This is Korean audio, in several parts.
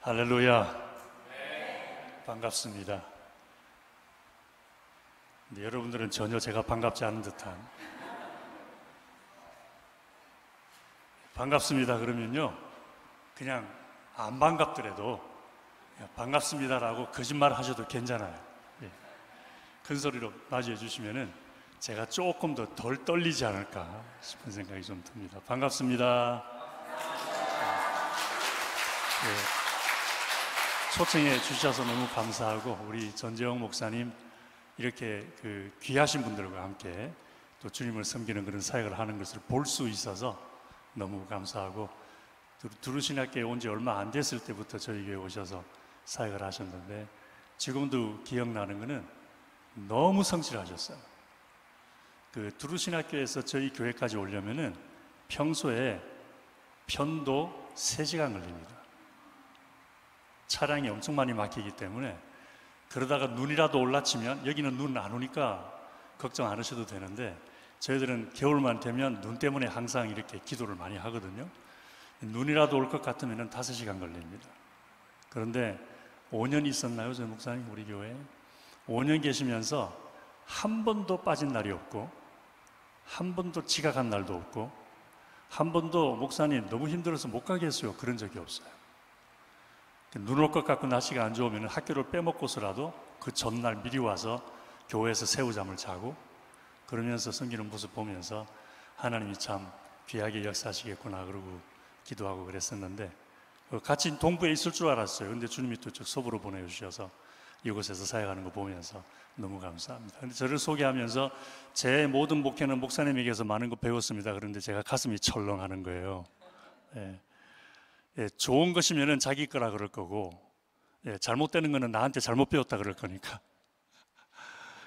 할렐루야. 반갑습니다. 근데 여러분들은 전혀 제가 반갑지 않은 듯한. 반갑습니다 그러면요, 그냥 안 반갑더라도 반갑습니다라고 거짓말 하셔도 괜찮아요. 큰 소리로 맞이해 주시면은 제가 조금 더 덜 떨리지 않을까 싶은 생각이 좀 듭니다. 반갑습니다. 초청해 주셔서 너무 감사하고, 우리 전재영 목사님 이렇게 귀하신 분들과 함께 또 주님을 섬기는 그런 사역을 하는 것을 볼 수 있어서 너무 감사하고, 두루신학교에 온 지 얼마 안 됐을 때부터 저희 교회에 오셔서 사역을 하셨는데 지금도 기억나는 것은 너무 성실하셨어요. 두루신학교에서 저희 교회까지 오려면은 평소에 편도 3시간 걸립니다. 차량이 엄청 많이 막히기 때문에, 그러다가 눈이라도 올라치면, 여기는 눈 안 오니까 걱정 안 하셔도 되는데 저희들은 겨울만 되면 눈 때문에 항상 이렇게 기도를 많이 하거든요. 눈이라도 올 것 같으면 5시간 걸립니다. 그런데 5년 있었나요, 저 목사님? 우리 교회에 5년 계시면서 한 번도 빠진 날이 없고, 한 번도 지각한 날도 없고, 한 번도 목사님 너무 힘들어서 못 가겠어요 그런 적이 없어요. 눈 올 것 같고 날씨가 안 좋으면 학교를 빼먹고서라도 그 전날 미리 와서 교회에서 새우잠을 자고, 그러면서 섬기는 모습 보면서 하나님이 참 귀하게 역사하시겠구나 그러고 기도하고 그랬었는데, 같이 동부에 있을 줄 알았어요. 근데 주님이 또 서부로 보내주셔서 이곳에서 사역하는 거 보면서 너무 감사합니다. 근데 저를 소개하면서 제 모든 목회는 목사님에게서 많은 거 배웠습니다. 그런데 제가 가슴이 철렁하는 거예요. 좋은 것이면은 자기 거라 그럴 거고, 잘못되는 거는 나한테 잘못 배웠다 그럴 거니까.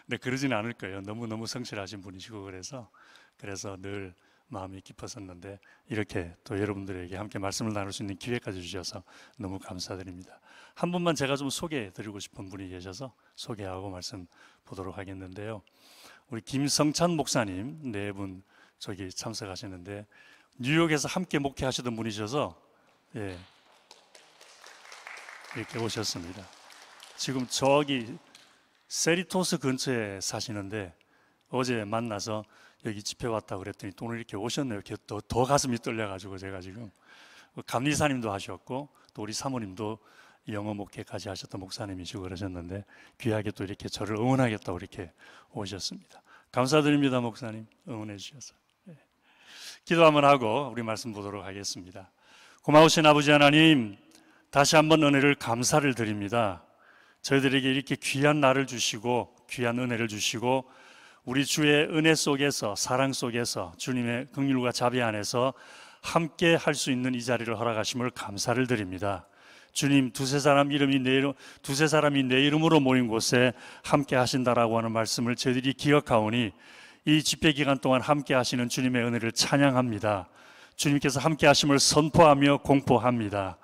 근데 그러지는 않을 거예요. 너무너무 성실하신 분이시고, 그래서 늘 마음이 깊었었는데 이렇게 또 여러분들에게 함께 말씀을 나눌 수 있는 기회까지 주셔서 너무 감사드립니다. 한 분만 제가 좀 소개해 드리고 싶은 분이 계셔서 소개하고 말씀 보도록 하겠는데요. 우리 김성찬 목사님 4분 저기 참석하시는데, 뉴욕에서 함께 목회하시던 분이셔서 이렇게 오셨습니다. 지금 저기 세리토스 근처에 사시는데 어제 만나서 여기 집회 왔다고 그랬더니 또 오늘 이렇게 오셨네요. 더 가슴이 떨려가지고 제가 지금, 감리사님도 하셨고 또 우리 사모님도 영어 목회까지 하셨던 목사님이시고 그러셨는데 귀하게 또 이렇게 저를 응원하겠다고 이렇게 오셨습니다. 감사드립니다. 목사님 응원해 주셔서. 기도 한번 하고 우리 말씀 보도록 하겠습니다. 고마우신 아버지 하나님, 다시 한번 은혜를 감사를 드립니다. 저희들에게 이렇게 귀한 날을 주시고 귀한 은혜를 주시고, 우리 주의 은혜 속에서, 사랑 속에서, 주님의 긍휼과 자비 안에서 함께 할 수 있는 이 자리를 허락하심을 감사를 드립니다. 주님, 두세 사람이 내 이름으로 모인 곳에 함께 하신다라고 하는 말씀을 저희들이 기억하오니, 이 집회 기간 동안 함께 하시는 주님의 은혜를 찬양합니다. 주님께서 함께 하심을 선포하며 공포합니다.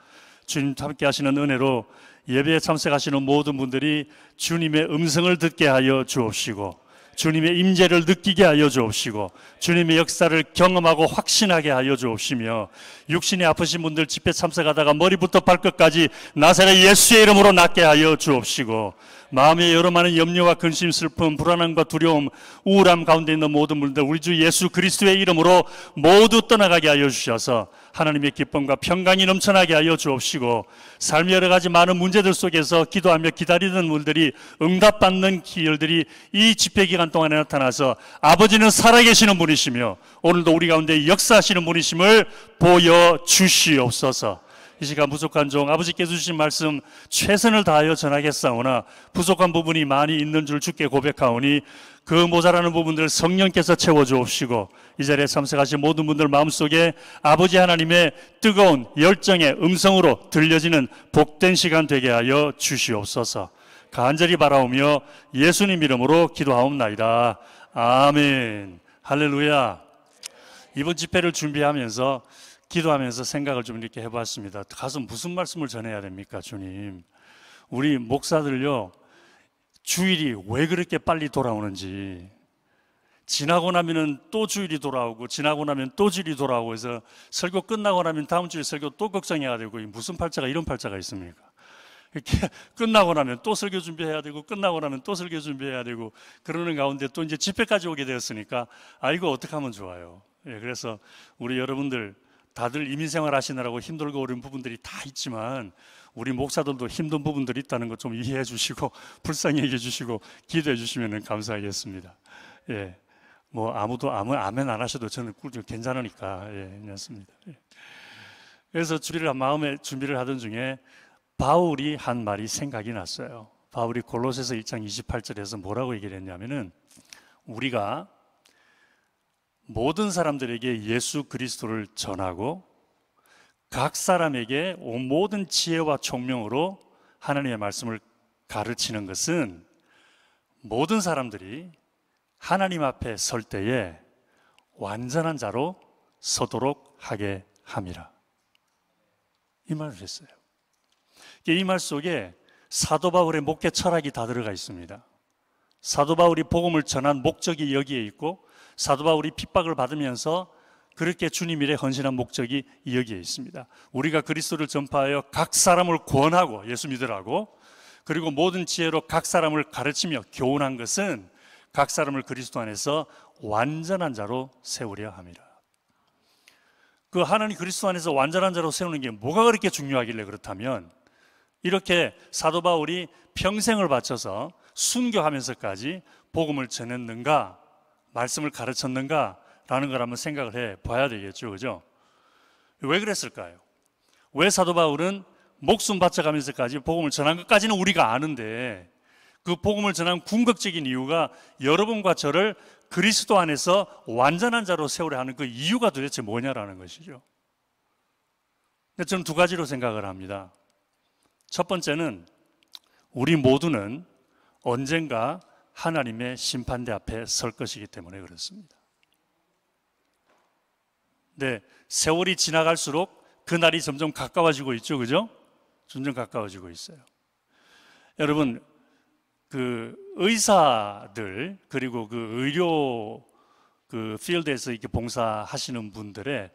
주님 함께 하시는 은혜로 예배에 참석하시는 모든 분들이 주님의 음성을 듣게 하여 주옵시고, 주님의 임재를 느끼게 하여 주옵시고, 주님의 역사를 경험하고 확신하게 하여 주옵시며, 육신이 아프신 분들 집회 참석하다가 머리부터 발끝까지 나사렛 예수의 이름으로 낫게 하여 주옵시고, 마음에 여러 많은 염려와 근심, 슬픔, 불안함과 두려움, 우울함 가운데 있는 모든 분들 우리 주 예수 그리스도의 이름으로 모두 떠나가게 하여 주셔서 하나님의 기쁨과 평강이 넘쳐나게 하여 주옵시고, 삶의 여러 가지 많은 문제들 속에서 기도하며 기다리는 분들이 응답받는 기열들이 이 집회 기간 동안에 나타나서 아버지는 살아계시는 분이시며 오늘도 우리 가운데 역사하시는 분이심을 보여주시옵소서. 이 시간 부족한 종 아버지께서 주신 말씀 최선을 다하여 전하겠사오나 부족한 부분이 많이 있는 줄 주께 고백하오니, 그 모자라는 부분들 성령께서 채워주옵시고, 이 자리에 참석하신 모든 분들 마음속에 아버지 하나님의 뜨거운 열정의 음성으로 들려지는 복된 시간 되게 하여 주시옵소서. 간절히 바라오며 예수님 이름으로 기도하옵나이다. 아멘. 할렐루야. 이번 집회를 준비하면서 기도하면서 생각을 좀 이렇게 해봤습니다. 가서 무슨 말씀을 전해야 됩니까, 주님? 우리 목사들요, 주일이 왜 그렇게 빨리 돌아오는지, 지나고 나면은 또 주일이 돌아오고, 지나고 나면 또 주일이 돌아오고 해서 설교 끝나고 나면 다음 주에 설교 또 걱정해야 되고, 무슨 팔자가 이런 팔자가 있습니까? 이렇게 끝나고 나면 또 설교 준비해야 되고, 끝나고 나면 또 설교 준비해야 되고, 그러는 가운데 또 이제 집회까지 오게 되었으니까 이거 어떻게 하면 좋아요? 예, 그래서 우리 여러분들 다들 이민생활 하시느라고 힘들고 어려운 부분들이 다 있지만, 우리 목사들도 힘든 부분들이 있다는 것 좀 이해해 주시고 불쌍히 여겨 주시고 기도해 주시면 감사하겠습니다. 예, 뭐 아무도 아멘 안 하셔도 저는 괜찮으니까, 예, 괜찮습니다. 예. 그래서 마음에 준비를 하던 중에 바울이 한 말이 생각이 났어요. 바울이 골로새서 1장 28절에서 뭐라고 얘기를 했냐면은, 우리가 모든 사람들에게 예수 그리스도를 전하고 각 사람에게 모든 지혜와 총명으로 하나님의 말씀을 가르치는 것은 모든 사람들이 하나님 앞에 설 때에 완전한 자로 서도록 하게 함이라, 이 말을 했어요. 이 말 속에 사도 바울의 목회 철학이 다 들어가 있습니다. 사도 바울이 복음을 전한 목적이 여기에 있고, 사도 바울이 핍박을 받으면서 그렇게 주님 일에 헌신한 목적이 여기에 있습니다. 우리가 그리스도를 전파하여 각 사람을 구원하고, 예수 믿으라고, 그리고 모든 지혜로 각 사람을 가르치며 교훈한 것은 각 사람을 그리스도 안에서 완전한 자로 세우려 함이라. 그 하나님 그리스도 안에서 완전한 자로 세우는 게 뭐가 그렇게 중요하길래 그렇다면, 이렇게 사도 바울이 평생을 바쳐서 순교하면서까지 복음을 전했는가, 말씀을 가르쳤는가 라는 걸 한번 생각을 해 봐야 되겠죠, 그죠? 왜 그랬을까요? 왜 사도 바울은 목숨 바쳐가면서까지 복음을 전한 것까지는 우리가 아는데, 그 복음을 전한 궁극적인 이유가 여러분과 저를 그리스도 안에서 완전한 자로 세우려 하는 그 이유가 도대체 뭐냐라는 것이죠. 근데 저는 두 가지로 생각을 합니다. 첫 번째는, 우리 모두는 언젠가 하나님의 심판대 앞에 설 것이기 때문에 그렇습니다. 네, 세월이 지나갈수록 그 날이 점점 가까워지고 있죠, 그죠? 점점 가까워지고 있어요. 여러분, 그 의사들, 그리고 그 의료 그 필드에서 이렇게 봉사하시는 분들의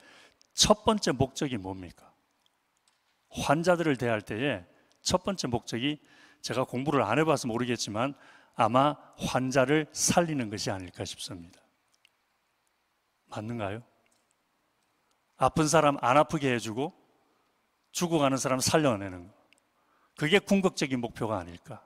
첫 번째 목적이 뭡니까? 환자들을 대할 때에 첫 번째 목적이, 제가 공부를 안 해봐서 모르겠지만 아마 환자를 살리는 것이 아닐까 싶습니다. 맞는가요? 아픈 사람 안 아프게 해주고 죽어가는 사람 살려내는 거, 그게 궁극적인 목표가 아닐까.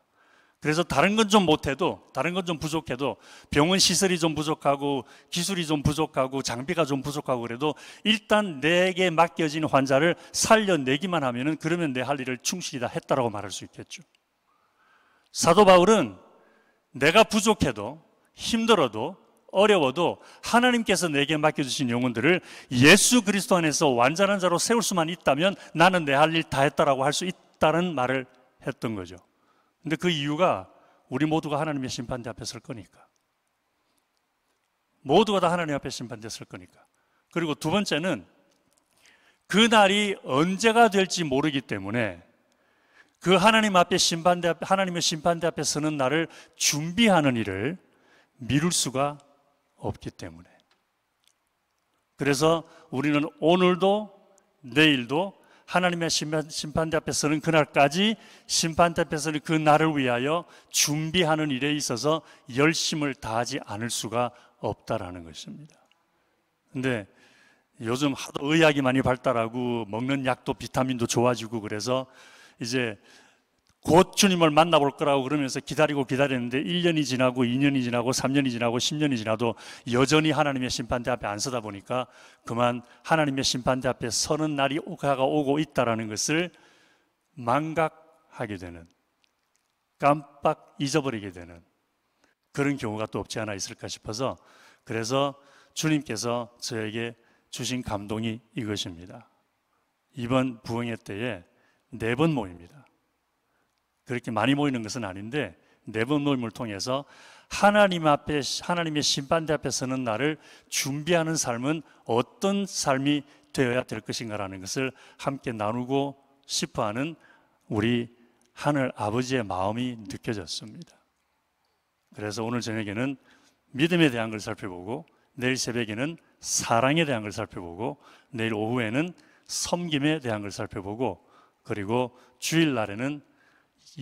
그래서 다른 건 좀 못해도, 다른 건 좀 부족해도, 병원 시설이 좀 부족하고 기술이 좀 부족하고 장비가 좀 부족하고 그래도 일단 내게 맡겨진 환자를 살려내기만 하면은, 그러면 내 할 일을 충실히 다 했다라고 말할 수 있겠죠. 사도 바울은 내가 부족해도, 힘들어도, 어려워도 하나님께서 내게 맡겨주신 영혼들을 예수 그리스도 안에서 완전한 자로 세울 수만 있다면 나는 내 할 일 다 했다라고 할 수 있다는 말을 했던 거죠. 근데 그 이유가 우리 모두가 하나님의 심판대 앞에 설 거니까. 모두가 다 하나님 앞에 심판대 설 거니까. 그리고 두 번째는, 그 날이 언제가 될지 모르기 때문에 그 하나님 앞에 하나님의 심판대 앞에 서는 날을 준비하는 일을 미룰 수가 없기 때문에. 그래서 우리는 오늘도 내일도 하나님의 심판대 앞에 서는 그날까지, 심판대 앞에 서는 그 날을 위하여 준비하는 일에 있어서 열심을 다하지 않을 수가 없다라는 것입니다. 근데 요즘 하도 의학이 많이 발달하고 먹는 약도 비타민도 좋아지고 그래서 이제 곧 주님을 만나볼 거라고 그러면서 기다렸는데 1년이 지나고 2년이 지나고 3년이 지나고 10년이 지나도 여전히 하나님의 심판대 앞에 안 서다 보니까 그만 하나님의 심판대 앞에 서는 날이 오고 있다는 것을 망각하게 되는, 깜빡 잊어버리게 되는 그런 경우가 또 없지 않아 있을까 싶어서, 그래서 주님께서 저에게 주신 감동이 이것입니다. 이번 부흥회 때에 4번 모입니다. 그렇게 많이 모이는 것은 아닌데 4번 모임을 통해서 하나님 앞에, 하나님의 심판대 앞에 서는 날을 준비하는 삶은 어떤 삶이 되어야 될 것인가라는 것을 함께 나누고 싶어하는 우리 하늘 아버지의 마음이 느껴졌습니다. 그래서 오늘 저녁에는 믿음에 대한 걸 살펴보고, 내일 새벽에는 사랑에 대한 걸 살펴보고, 내일 오후에는 섬김에 대한 걸 살펴보고, 그리고 주일날에는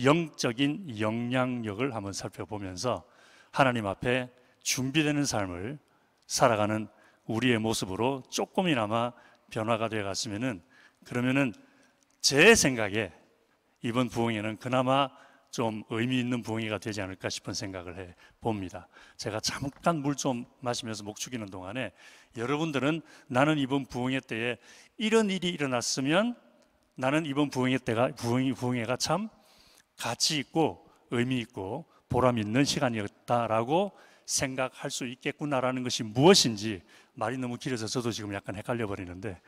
영적인 영향력을 한번 살펴보면서 하나님 앞에 준비되는 삶을 살아가는 우리의 모습으로 조금이나마 변화가 되어 갔으면은, 그러면은 제 생각에 이번 부흥회는 그나마 좀 의미 있는 부흥회가 되지 않을까 싶은 생각을 해 봅니다. 제가 잠깐 물 좀 마시면서 목 축이는 동안에 여러분들은 나는 이번 부흥회 때에 이런 일이 일어났으면 나는 이번 부흥회가 참 가치 있고 의미 있고 보람 있는 시간이었다라고 생각할 수 있겠구나라는 것이 무엇인지, 말이 너무 길어서 저도 지금 약간 헷갈려 버리는데,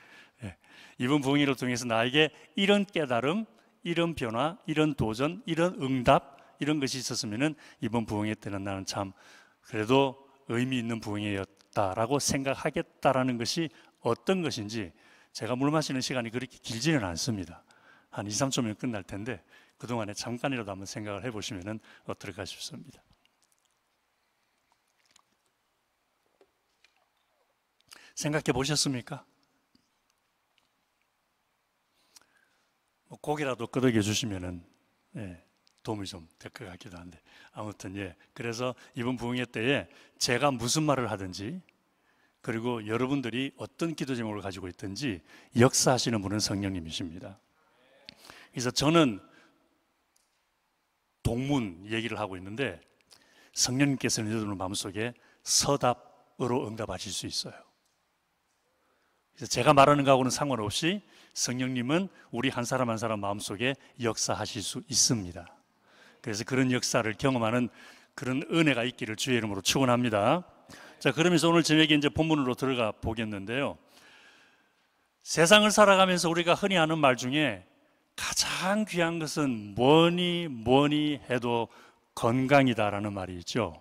이번 부흥회를 통해서 나에게 이런 깨달음, 이런 변화, 이런 도전, 이런 응답, 이런 것이 있었으면 이번 부흥회 때는 나는 참 그래도 의미 있는 부흥회였다라고 생각하겠다라는 것이 어떤 것인지, 제가 물 마시는 시간이 그렇게 길지는 않습니다. 한 2, 3초면 끝날 텐데 그동안에 잠깐이라도 한번 생각을 해보시면 어떨까 싶습니다. 생각해 보셨습니까? 고개라도 끄덕여 주시면은 도움이 좀 될 것 같기도 한데, 아무튼 그래서 이번 부흥회 때에 제가 무슨 말을 하든지, 그리고 여러분들이 어떤 기도 제목을 가지고 있든지 역사하시는 분은 성령님이십니다. 그래서 저는 동문 얘기를 하고 있는데 성령님께서는 여러분 마음속에 서답으로 응답하실 수 있어요. 그래서 제가 말하는 거하고는 상관없이 성령님은 우리 한 사람 한 사람 마음속에 역사하실 수 있습니다. 그래서 그런 역사를 경험하는 그런 은혜가 있기를 주의 이름으로 축원합니다. 자, 그러면서 오늘 저녁에 이제 본문으로 들어가 보겠는데요. 세상을 살아가면서 우리가 흔히 하는 말 중에 가장 귀한 것은 뭐니 해도 건강이다라는 말이 있죠.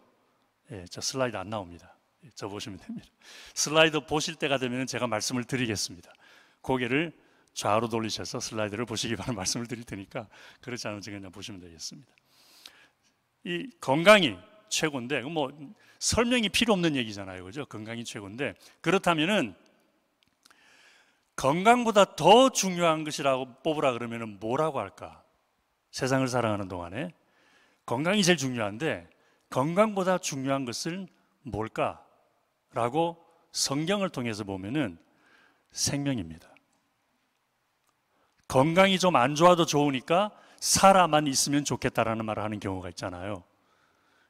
저 슬라이드 안 나옵니다. 저 보시면 됩니다. 슬라이드 보실 때가 되면 제가 말씀을 드리겠습니다. 고개를 좌우로 돌리셔서 슬라이드를 보시기 바라는 말씀을 드릴 테니까, 그렇지 않으면 그냥 보시면 되겠습니다. 이 건강이 최고인데 뭐 설명이 필요 없는 얘기잖아요, 그죠? 건강이 최고인데, 그렇다면은 건강보다 더 중요한 것이라고 뽑으라 그러면은 뭐라고 할까? 세상을 살아가는 동안에 건강이 제일 중요한데 건강보다 중요한 것은 뭘까? 라고 성경을 통해서 보면은 생명입니다. 건강이 좀 안 좋아도 좋으니까 살아만 있으면 좋겠다라는 말을 하는 경우가 있잖아요.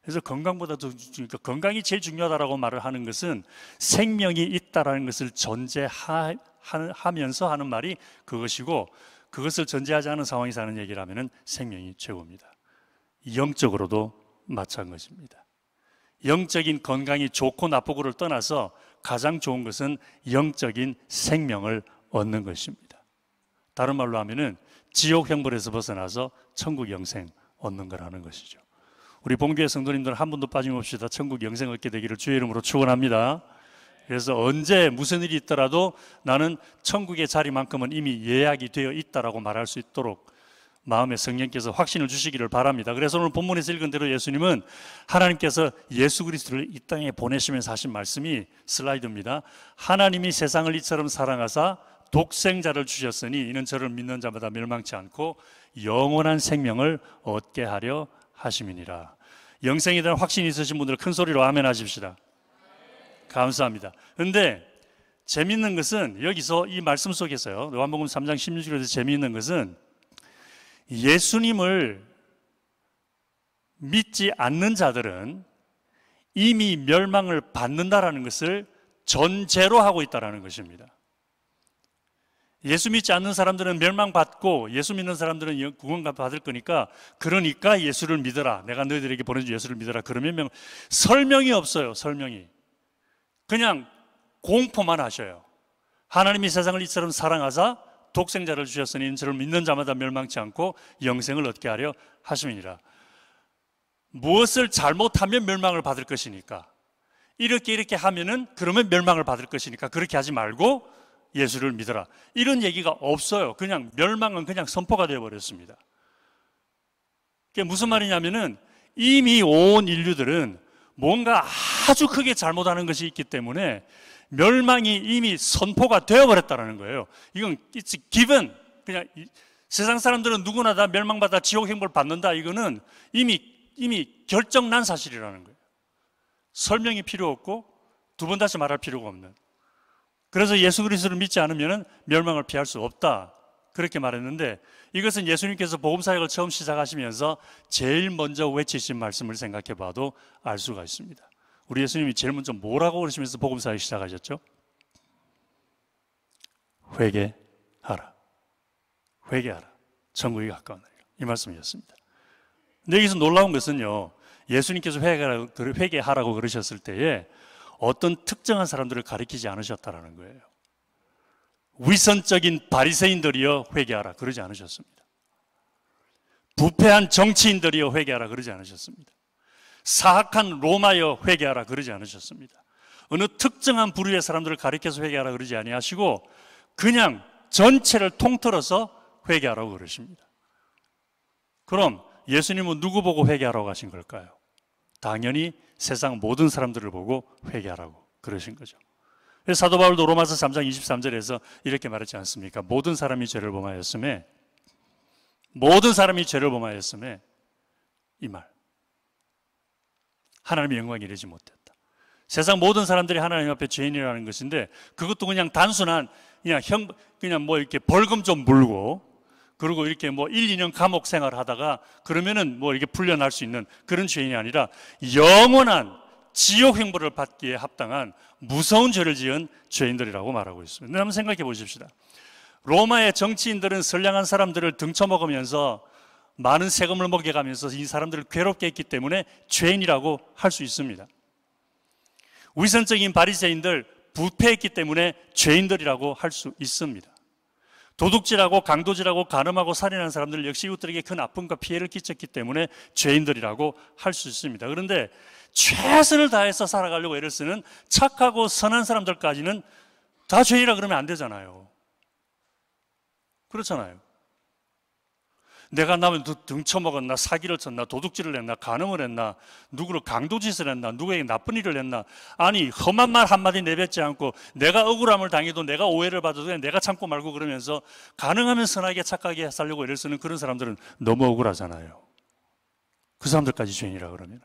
그래서 건강보다 더 중요하니까 건강이 제일 중요하다라고 말을 하는 것은 생명이 있다라는 것을 전제하면서 하는 말이 그것이고, 그것을 전제하지 않은 상황에서 하는 얘기를 하면은 생명이 최고입니다. 영적으로도 마찬가지입니다. 영적인 건강이 좋고 나쁘고를 떠나서 가장 좋은 것은 영적인 생명을 얻는 것입니다. 다른 말로 하면은 지옥 형벌에서 벗어나서 천국 영생 얻는 거라는 것이죠. 우리 본교회 성도님들 한 분도 빠짐없이 다 천국 영생 얻게 되기를 주의 이름으로 축원합니다. 그래서 언제 무슨 일이 있더라도 나는 천국의 자리만큼은 이미 예약이 되어 있다라고 말할 수 있도록 마음에 성령께서 확신을 주시기를 바랍니다. 그래서 오늘 본문에서 읽은 대로 예수님은 하나님께서 예수 그리스도를 이 땅에 보내시면서 하신 말씀이 슬라이드입니다. 하나님이 세상을 이처럼 사랑하사 독생자를 주셨으니 이는 저를 믿는 자마다 멸망치 않고 영원한 생명을 얻게 하려 하심이니라. 영생에 대한 확신이 있으신 분들 큰 소리로 아멘 하십시다. 감사합니다. 그런데 재미있는 것은 여기서 이 말씀 속에서요, 요한복음 3장 16절에서 재미있는 것은 예수님을 믿지 않는 자들은 이미 멸망을 받는다라는 것을 전제로 하고 있다라는 것입니다. 예수 믿지 않는 사람들은 멸망받고 예수 믿는 사람들은 구원 받을 거니까, 그러니까 예수를 믿어라, 내가 너희들에게 보내준 예수를 믿어라. 그러면 설명이 없어요. 설명이 그냥 공포만 하셔요. 하나님이 세상을 이처럼 사랑하사 독생자를 주셨으니 저를 믿는 자마다 멸망치 않고 영생을 얻게 하려 하심이니라. 무엇을 잘못하면 멸망을 받을 것이니까, 이렇게 하면은 그러면 멸망을 받을 것이니까 그렇게 하지 말고 예수를 믿어라, 이런 얘기가 없어요. 그냥 멸망은 그냥 선포가 되어버렸습니다. 그게 무슨 말이냐면은 이미 온 인류들은 뭔가 아주 크게 잘못하는 것이 있기 때문에 멸망이 이미 선포가 되어버렸다는 거예요. 이건 it's given. 그냥 세상 사람들은 누구나 다 멸망받아 지옥 행복을 받는다. 이거는 이미 결정난 사실이라는 거예요. 설명이 필요 없고 두 번 다시 말할 필요가 없는. 그래서 예수 그리스도를 믿지 않으면 멸망을 피할 수 없다. 그렇게 말했는데 이것은 예수님께서 복음사역을 처음 시작하시면서 제일 먼저 외치신 말씀을 생각해 봐도 알 수가 있습니다. 우리 예수님이 제일 먼저 뭐라고 그러시면서 복음사역 시작하셨죠? 회개하라. 회개하라. 천국이 가까운 날이라. 이 말씀이었습니다. 근데 여기서 놀라운 것은요, 예수님께서 회개하라고 그러셨을 때에 어떤 특정한 사람들을 가리키지 않으셨다는 거예요. 위선적인 바리새인들이여 회개하라 그러지 않으셨습니다. 부패한 정치인들이여 회개하라 그러지 않으셨습니다. 사악한 로마여 회개하라 그러지 않으셨습니다. 어느 특정한 부류의 사람들을 가리켜서 회개하라 그러지 아니하시고 그냥 전체를 통틀어서 회개하라고 그러십니다. 그럼 예수님은 누구 보고 회개하라고 하신 걸까요? 당연히 세상 모든 사람들을 보고 회개하라고 그러신 거죠. 사도 바울도 로마서 3장 23절에서 이렇게 말했지 않습니까? 모든 사람이 죄를 범하였음에 이 말, 하나님의 영광이 이르지 못했다. 세상 모든 사람들이 하나님 앞에 죄인이라는 것인데 그것도 그냥 단순한 그냥 뭐 이렇게 벌금 좀 물고 그리고 이렇게 뭐 1, 2년 감옥 생활 하다가 그러면은 뭐 이렇게 풀려날 수 있는 그런 죄인이 아니라 영원한 지옥 형벌을 받기에 합당한 무서운 죄를 지은 죄인들이라고 말하고 있습니다. 한번 생각해 보십시다. 로마의 정치인들은 선량한 사람들을 등쳐먹으면서 많은 세금을 먹여가면서 이 사람들을 괴롭게 했기 때문에 죄인이라고 할 수 있습니다. 위선적인 바리새인들 부패했기 때문에 죄인들이라고 할 수 있습니다. 도둑질하고 강도질하고 간음하고 살인하는 사람들 역시 이웃들에게 큰 아픔과 피해를 끼쳤기 때문에 죄인들이라고 할 수 있습니다. 그런데 최선을 다해서 살아가려고 애를 쓰는 착하고 선한 사람들까지는 다 죄인이라 그러면 안 되잖아요. 그렇잖아요. 내가 남을 등쳐먹었나, 사기를 쳤나, 도둑질을 했나, 간음을 했나, 누구를 강도짓을 했나, 누구에게 나쁜 일을 했나, 아니 험한 말 한마디 내뱉지 않고 내가 억울함을 당해도 내가 오해를 받아도 그냥 내가 참고 말고 그러면서 가능하면 선하게 착하게 살려고 애를 쓰는 그런 사람들은 너무 억울하잖아요. 그 사람들까지 죄인이라 그러면.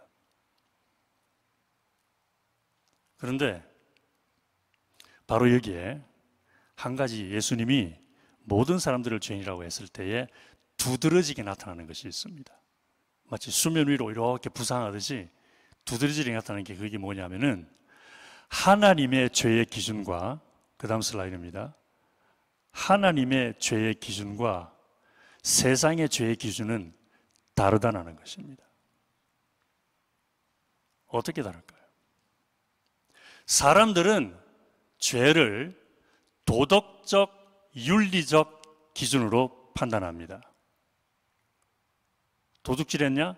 그런데 바로 여기에 한 가지 예수님이 모든 사람들을 죄인이라고 했을 때에 두드러지게 나타나는 것이 있습니다. 마치 수면 위로 이렇게 부상하듯이 두드러지게 나타나는 게 그게 뭐냐면은 하나님의 죄의 기준과 그 다음 슬라이드입니다. 하나님의 죄의 기준과 세상의 죄의 기준은 다르다는 것입니다. 어떻게 다를까요? 사람들은 죄를 도덕적, 윤리적 기준으로 판단합니다. 도둑질했냐?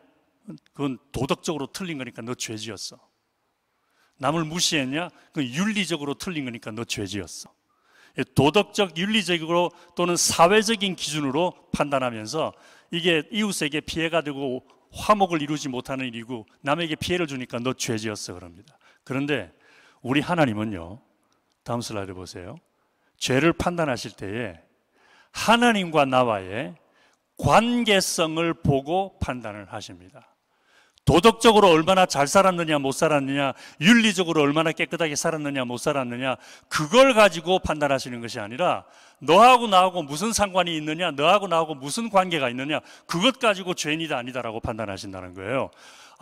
그건 도덕적으로 틀린 거니까 너 죄지었어. 남을 무시했냐? 그건 윤리적으로 틀린 거니까 너 죄지었어. 도덕적, 윤리적으로 또는 사회적인 기준으로 판단하면서 이게 이웃에게 피해가 되고 화목을 이루지 못하는 일이고 남에게 피해를 주니까 너 죄지었어 그럽니다. 그런데 우리 하나님은요, 다음 슬라이드 보세요. 죄를 판단하실 때에 하나님과 나와의 관계성을 보고 판단을 하십니다. 도덕적으로 얼마나 잘 살았느냐 못 살았느냐, 윤리적으로 얼마나 깨끗하게 살았느냐 못 살았느냐, 그걸 가지고 판단하시는 것이 아니라 너하고 나하고 무슨 상관이 있느냐, 너하고 나하고 무슨 관계가 있느냐, 그것 가지고 죄인이다 아니다라고 판단하신다는 거예요.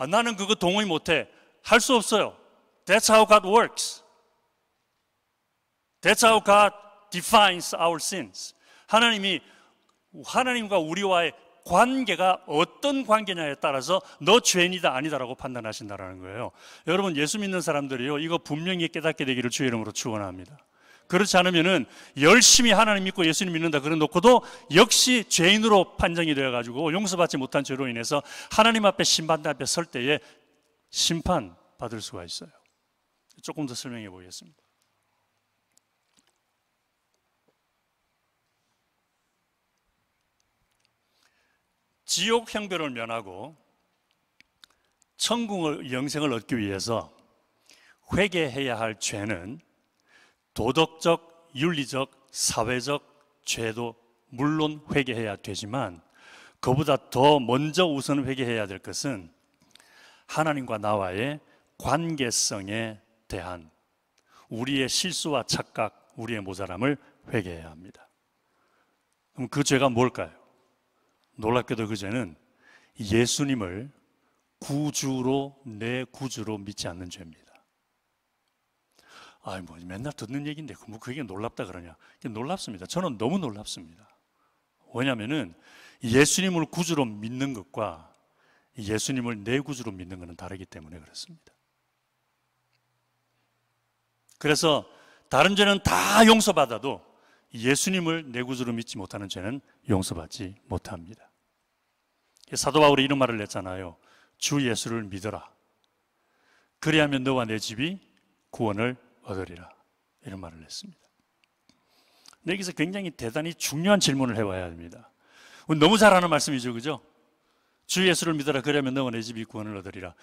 나는 그거 동의 못해. 할 수 없어요. That's how God works. That's how God defines our sins. 하나님과 우리와의 관계가 어떤 관계냐에 따라서 너 죄인이다 아니다라고 판단하신다는 거예요. 여러분, 예수 믿는 사람들이요, 이거 분명히 깨닫게 되기를 주의 이름으로 축원합니다. 그렇지 않으면은 열심히 하나님 믿고 예수님 믿는다 그래 놓고도 역시 죄인으로 판정이 되어가지고 용서받지 못한 죄로 인해서 하나님 앞에 심판대 앞에 설 때에 심판 받을 수가 있어요. 조금 더 설명해 보겠습니다. 지옥 형벌을 면하고 천국을 영생을 얻기 위해서 회개해야 할 죄는 도덕적, 윤리적, 사회적 죄도 물론 회개해야 되지만 그보다 더 먼저 우선 회개해야 될 것은 하나님과 나와의 관계성에 대한 우리의 실수와 착각, 우리의 모자람을 회개해야 합니다. 그럼 그 죄가 뭘까요? 놀랍게도 그 죄는 예수님을 구주로, 내 구주로 믿지 않는 죄입니다. 뭐 맨날 듣는 얘기인데 그게 놀랍다 그러냐? 놀랍습니다. 저는 너무 놀랍습니다. 왜냐하면은 예수님을 구주로 믿는 것과 예수님을 내 구주로 믿는 것은 다르기 때문에 그렇습니다. 그래서 다른 죄는 다 용서받아도 예수님을 내 구주로 믿지 못하는 죄는 용서받지 못합니다. 사도 바울이 이런 말을 했잖아요. 주 예수를 믿어라. 그리하면 너와 내 집이 구원을 얻으리라. 이런 말을 했습니다. 근데 여기서 굉장히 대단히 중요한 질문을 해봐야 합니다. 너무 잘 아는 말씀이죠, 그죠? 주 예수를 믿어라. 그러면 너와 내 집이 구원을 얻으리라.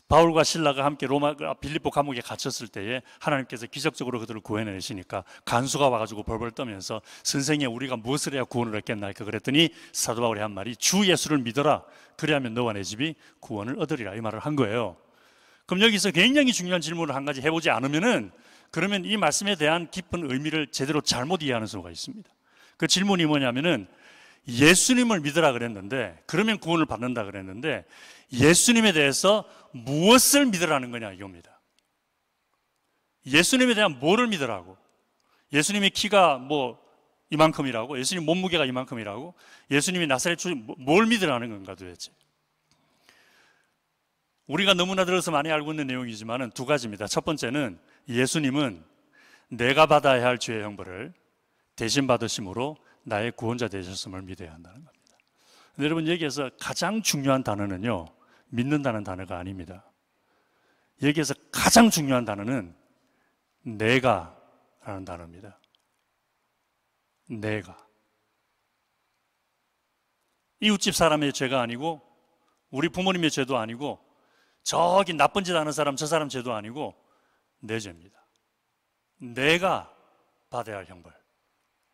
바울과 실라가 함께 빌립보 감옥에 갇혔을 때에 하나님께서 기적적으로 그들을 구해내시니까 간수가 와가지고 벌벌 떠면서 선생님 우리가 무엇을 해야 구원을 얻겠나이까 그랬더니 사도 바울이 한 말이 주 예수를 믿어라. 그리하면 너와 내 집이 구원을 얻으리라. 이 말을 한 거예요. 그럼 여기서 굉장히 중요한 질문을 한 가지 해보지 않으면은 그러면 이 말씀에 대한 깊은 의미를 제대로 잘못 이해하는 수가 있습니다. 그 질문이 뭐냐면은 예수님을 믿으라 그랬는데 그러면 구원을 받는다 그랬는데 예수님에 대해서 무엇을 믿으라는 거냐 이겁니다. 예수님에 대한 뭐를 믿으라고? 예수님의 키가 이만큼이라고? 예수님 몸무게가 이만큼이라고? 예수님이 나사렛 주님 뭘 믿으라는 건가 도대체? 우리가 너무나 들어서 많이 알고 있는 내용이지만 두 가지입니다. 첫 번째는 예수님은 내가 받아야 할 죄의 형벌을 대신 받으심으로 나의 구원자 되셨음을 믿어야 한다는 겁니다. 근데 여러분 여기에서 가장 중요한 단어는요, 믿는다는 단어가 아닙니다. 여기에서 가장 중요한 단어는 내가라는 단어입니다. 내가. 이웃집 사람의 죄가 아니고 우리 부모님의 죄도 아니고 저기 나쁜 짓 하는 사람 저 사람 죄도 아니고 내 죄입니다. 내가 받아야 할 형벌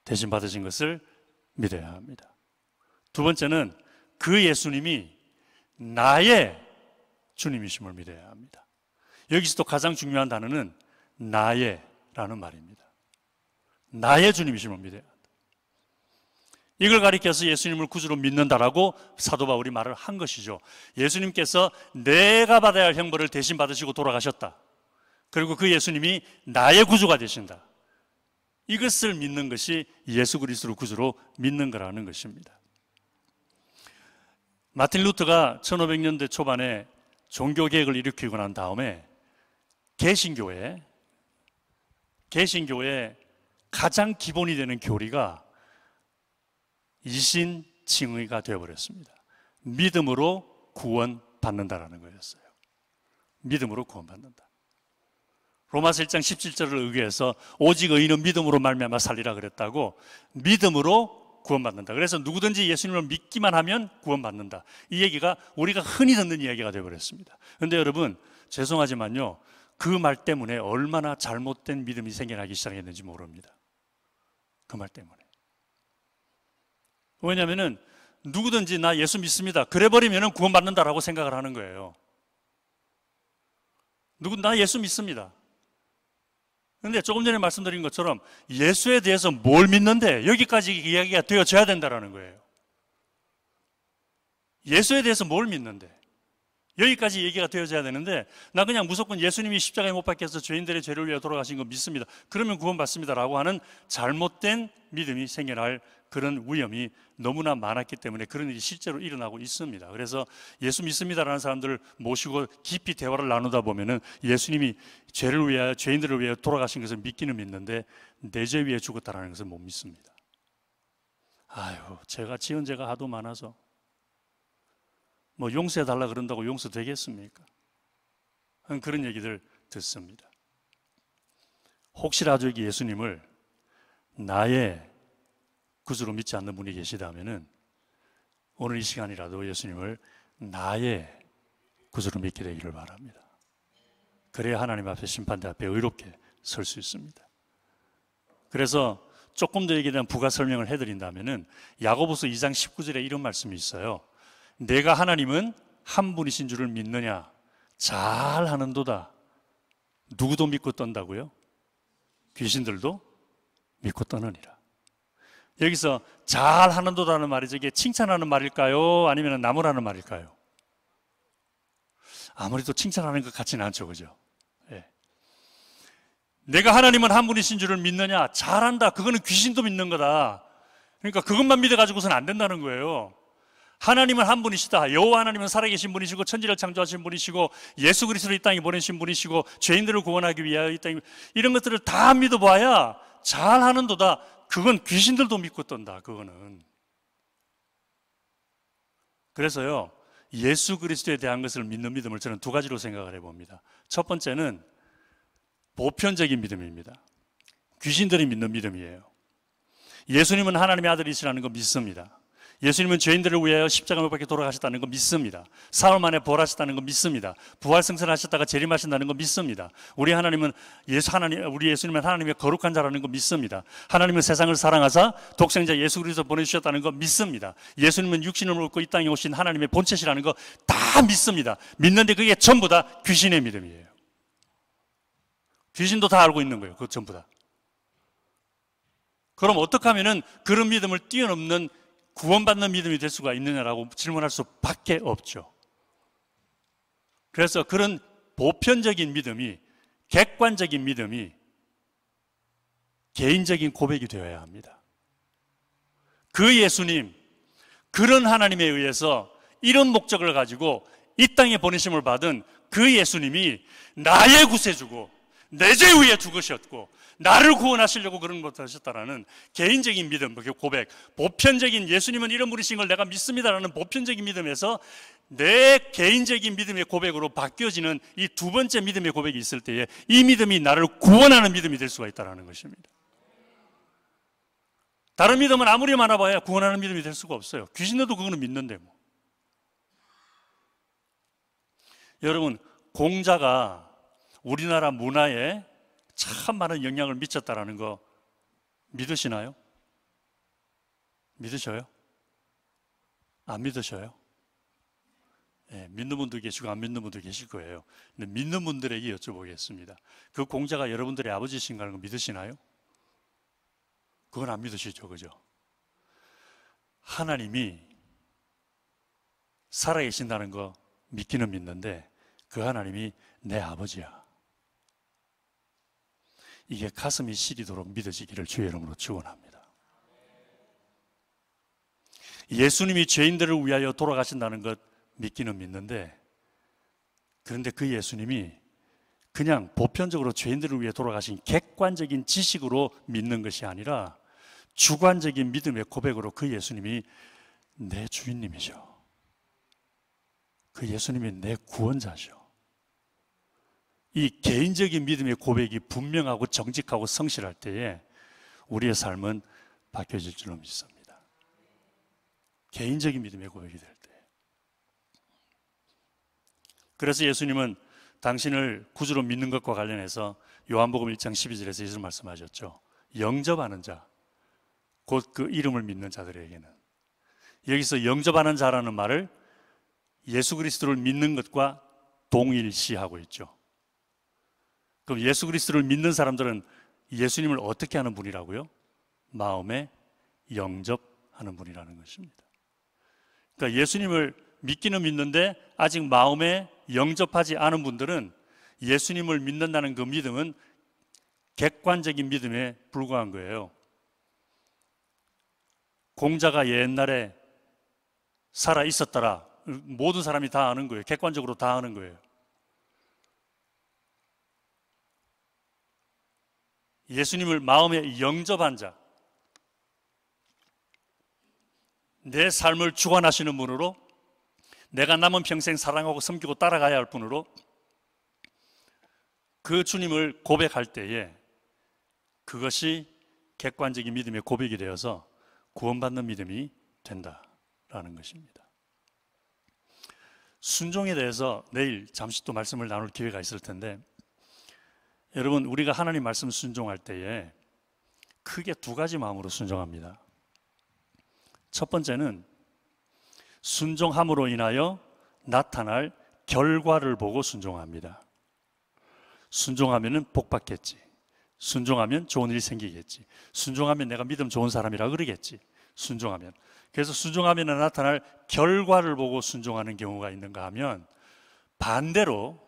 대신 받으신 것을 믿어야 합니다. 두 번째는 그 예수님이 나의 주님이심을 믿어야 합니다. 여기서도 가장 중요한 단어는 나의라는 말입니다. 나의 주님이심을 믿어야 한다. 이걸 가리켜서 예수님을 구주로 믿는다라고 사도 바울이 말을 한 것이죠. 예수님께서 내가 받아야 할 형벌을 대신 받으시고 돌아가셨다. 그리고 그 예수님이 나의 구주가 되신다. 이것을 믿는 것이 예수 그리스도를 구주로 믿는 거라는 것입니다. 마틴 루터가 1500년대 초반에 종교개혁을 일으키고 난 다음에 개신교의 가장 기본이 되는 교리가 이신칭의가 되어버렸습니다. 믿음으로 구원받는다라는 거였어요. 믿음으로 구원받는다. 로마서 1장 17절을 의거해서 오직 의인은 믿음으로 말미암아 살리라 그랬다고 믿음으로 구원받는다. 그래서 누구든지 예수님을 믿기만 하면 구원받는다. 이 얘기가 우리가 흔히 듣는 이야기가 되어버렸습니다. 그런데 여러분 죄송하지만요 그 말 때문에 얼마나 잘못된 믿음이 생겨나기 시작했는지 모릅니다. 그 말 때문에. 왜냐하면 누구든지 나 예수 믿습니다. 그래 버리면 구원받는다라고 생각을 하는 거예요. 나 예수 믿습니다. 그런데 조금 전에 말씀드린 것처럼 예수에 대해서 뭘 믿는데 여기까지 이야기가 되어져야 된다는 거예요. 예수에 대해서 뭘 믿는데 여기까지 얘기가 되어져야 되는데 나 그냥 무조건 예수님이 십자가에 못 박혀서 죄인들의 죄를 위해 돌아가신 거 믿습니다. 그러면 구원받습니다라고 하는 잘못된 믿음이 생겨날 그런 위험이 너무나 많았기 때문에 그런 일이 실제로 일어나고 있습니다. 그래서 예수 믿습니다라는 사람들을 모시고 깊이 대화를 나누다 보면은 예수님이 죄를 위하여 죄인들을 위해 돌아가신 것을 믿기는 믿는데 내 죄 위에 죽었다라는 것을 못 믿습니다. 제가 지은 죄가 하도 많아서 용서해 달라 그런다고 용서되겠습니까? 그런 얘기들 듣습니다. 혹시라도 예수님을 나의 구주로 믿지 않는 분이 계시다면은 오늘 이 시간이라도 예수님을 나의 구주로 믿게 되기를 바랍니다. 그래야 하나님 앞에 심판대 앞에 의롭게 설 수 있습니다. 그래서 조금 더 얘기에 대한 부가 설명을 해드린다면은 야고보서 2장 19절에 이런 말씀이 있어요. 내가 하나님은 한 분이신 줄을 믿느냐? 잘하는도다. 누구도 믿고 떤다고요? 귀신들도 믿고 떠느니라. 여기서 잘하는도다는 말이 저게 칭찬하는 말일까요? 아니면 나무라는 말일까요? 아무래도 칭찬하는 것 같지는 않죠, 그죠? 예. 내가 하나님은 한 분이신 줄을 믿느냐? 잘한다. 그거는 귀신도 믿는 거다. 그러니까 그것만 믿어가지고서는 안 된다는 거예요. 하나님은 한 분이시다. 여호와 하나님은 살아계신 분이시고 천지를 창조하신 분이시고 예수 그리스도를 이 땅에 보내신 분이시고 죄인들을 구원하기 위하여 이 땅에 이런 것들을 다 믿어봐야 잘하는도다. 그건 귀신들도 믿고 떤다. 그거는. 그래서요, 예수 그리스도에 대한 것을 믿는 믿음을 저는 두 가지로 생각을 해봅니다. 첫 번째는 보편적인 믿음입니다. 귀신들이 믿는 믿음이에요. 예수님은 하나님의 아들이시라는 거 믿습니다. 예수님은 죄인들을 위하여 십자가 못 박혀 돌아가셨다는 거 믿습니다. 사흘 만에 부활하셨다는 거 믿습니다. 부활 승천하셨다가 재림하신다는 거 믿습니다. 우리 예수님은 하나님의 거룩한 자라는 거 믿습니다. 하나님은 세상을 사랑하사 독생자 예수 그리스도 보내주셨다는 거 믿습니다. 예수님은 육신을 얻고 이 땅에 오신 하나님의 본체시라는 거 다 믿습니다. 믿는데 그게 전부 다 귀신의 믿음이에요. 귀신도 다 알고 있는 거예요. 그거 전부 다. 그럼 어떻게 하면은 그런 믿음을 뛰어넘는 구원받는 믿음이 될 수가 있느냐라고 질문할 수밖에 없죠. 그래서 그런 보편적인 믿음이, 객관적인 믿음이 개인적인 고백이 되어야 합니다. 그 예수님, 그런 하나님에 의해서 이런 목적을 가지고 이 땅에 보내심을 받은 그 예수님이 나의 구세주고 내 죄 위에 죽으셨고 나를 구원하시려고 그런 것을 하셨다라는 개인적인 믿음, 고백, 보편적인 예수님은 이런 분이신 걸 내가 믿습니다라는 보편적인 믿음에서 내 개인적인 믿음의 고백으로 바뀌어지는 이 두 번째 믿음의 고백이 있을 때에 이 믿음이 나를 구원하는 믿음이 될 수가 있다는 것입니다. 다른 믿음은 아무리 많아봐야 구원하는 믿음이 될 수가 없어요. 귀신들도 그거는 믿는데 뭐. 여러분, 공자가 우리나라 문화에 참 많은 영향을 미쳤다라는 거 믿으시나요? 믿으셔요? 안 믿으셔요? 네, 믿는 분도 계시고 안 믿는 분도 계실 거예요. 근데 믿는 분들에게 여쭤보겠습니다. 그 공자가 여러분들의 아버지신가는 거 믿으시나요? 그건 안 믿으시죠, 그죠? 하나님이 살아계신다는 거 믿기는 믿는데 그 하나님이 내 아버지야. 이게 가슴이 시리도록 믿어지기를 주의 이름으로 축원합니다. 예수님이 죄인들을 위하여 돌아가신다는 것 믿기는 믿는데, 그런데 그 예수님이 그냥 보편적으로 죄인들을 위해 돌아가신 객관적인 지식으로 믿는 것이 아니라 주관적인 믿음의 고백으로 그 예수님이 내 주인님이죠. 그 예수님이 내 구원자죠. 이 개인적인 믿음의 고백이 분명하고 정직하고 성실할 때에 우리의 삶은 바뀌어질 줄로 믿습니다. 개인적인 믿음의 고백이 될 때. 그래서 예수님은 당신을 구주로 믿는 것과 관련해서 요한복음 1장 12절에서 이런 말씀하셨죠. 영접하는 자, 곧 그 이름을 믿는 자들에게는. 여기서 영접하는 자라는 말을 예수 그리스도를 믿는 것과 동일시하고 있죠. 그럼 예수 그리스도를 믿는 사람들은 예수님을 어떻게 하는 분이라고요? 마음에 영접하는 분이라는 것입니다. 그러니까 예수님을 믿기는 믿는데 아직 마음에 영접하지 않은 분들은 예수님을 믿는다는 그 믿음은 객관적인 믿음에 불과한 거예요. 공자가 옛날에 살아 있었더라. 모든 사람이 다 아는 거예요. 객관적으로 다 아는 거예요. 예수님을 마음에 영접한 자, 내 삶을 주관하시는 분으로, 내가 남은 평생 사랑하고 섬기고 따라가야 할 분으로 그 주님을 고백할 때에 그것이 객관적인 믿음의 고백이 되어서 구원받는 믿음이 된다라는 것입니다. 순종에 대해서 내일 잠시 또 말씀을 나눌 기회가 있을 텐데, 여러분, 우리가 하나님 말씀 순종할 때에 크게 두 가지 마음으로 순종합니다. 첫 번째는 순종함으로 인하여 나타날 결과를 보고 순종합니다. 순종하면 복 받겠지. 순종하면 좋은 일이 생기겠지. 순종하면 내가 믿음 좋은 사람이라 그러겠지. 순종하면. 그래서 순종하면 나타날 결과를 보고 순종하는 경우가 있는가 하면, 반대로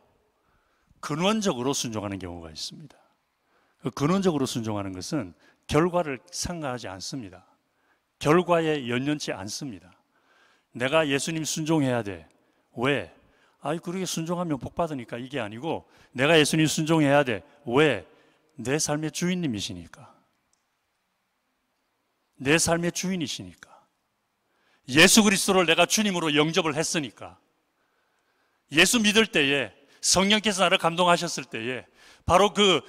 근원적으로 순종하는 경우가 있습니다. 그 근원적으로 순종하는 것은 결과를 상관하지 않습니다. 결과에 연연치 않습니다. 내가 예수님 순종해야 돼. 왜? 그렇게 순종하면 복 받으니까. 이게 아니고, 내가 예수님 순종해야 돼. 왜? 내 삶의 주인님이시니까. 내 삶의 주인이시니까. 예수 그리스도를 내가 주님으로 영접을 했으니까. 예수 믿을 때에, 성령께서 나를 감동하셨을 때에, 바로 그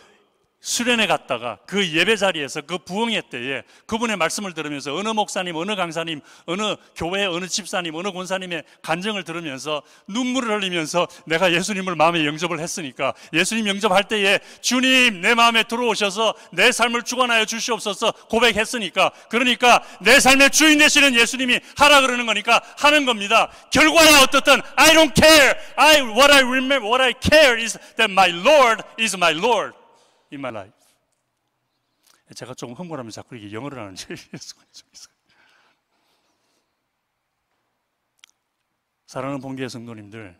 수련회 갔다가 그 예배 자리에서 그 부흥회 때에 그분의 말씀을 들으면서 어느 목사님, 어느 강사님, 어느 교회, 어느 집사님, 어느 권사님의 간증을 들으면서 눈물을 흘리면서 내가 예수님을 마음에 영접을 했으니까, 예수님 영접할 때에 주님 내 마음에 들어오셔서 내 삶을 주관하여 주시옵소서 고백했으니까, 그러니까 내 삶의 주인 되시는 예수님이 하라 그러는 거니까 하는 겁니다. 결과야 어떻든 I don't care. What I remember, what I care is that my Lord is my Lord in my life. 제가 조금 흥분하면 자꾸 이게 영어를 하는 좀 있어요. 사랑하는 본교회 성도님들,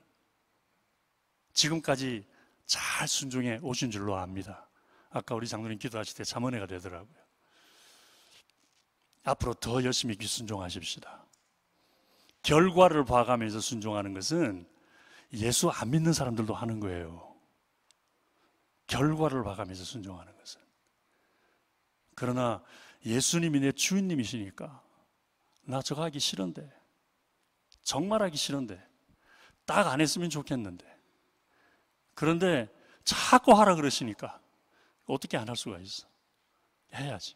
지금까지 잘 순종해 오신 줄로 압니다. 아까 우리 장로님 기도하실 때 참 은혜가 되더라고요. 앞으로 더 열심히 순종하십시다. 결과를 봐가면서 순종하는 것은 예수 안 믿는 사람들도 하는 거예요. 결과를 봐가면서 순종하는 것은. 그러나 예수님이 내 주인님이시니까 나 저거 하기 싫은데, 정말 하기 싫은데, 딱 안 했으면 좋겠는데, 그런데 자꾸 하라 그러시니까 어떻게 안 할 수가 있어? 해야지.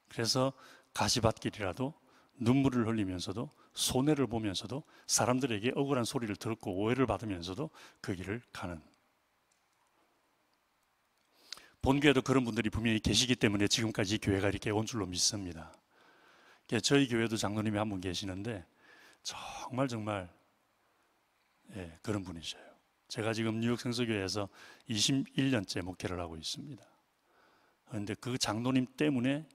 그래서 가시밭길이라도 눈물을 흘리면서도, 손해를 보면서도, 사람들에게 억울한 소리를 듣고 오해를 받으면서도 그 길을 가는, 본교회도 그런 분들이 분명히 계시기 때문에 지금까지 교회가 이렇게 온 줄로 믿습니다. 저희 교회도 장로님이 한 분 계시는데 정말 그런 분이셔요. 제가 지금 뉴욕 성서교회에서 21년째 목회를 하고 있습니다. 그런데 그 장로님 때문에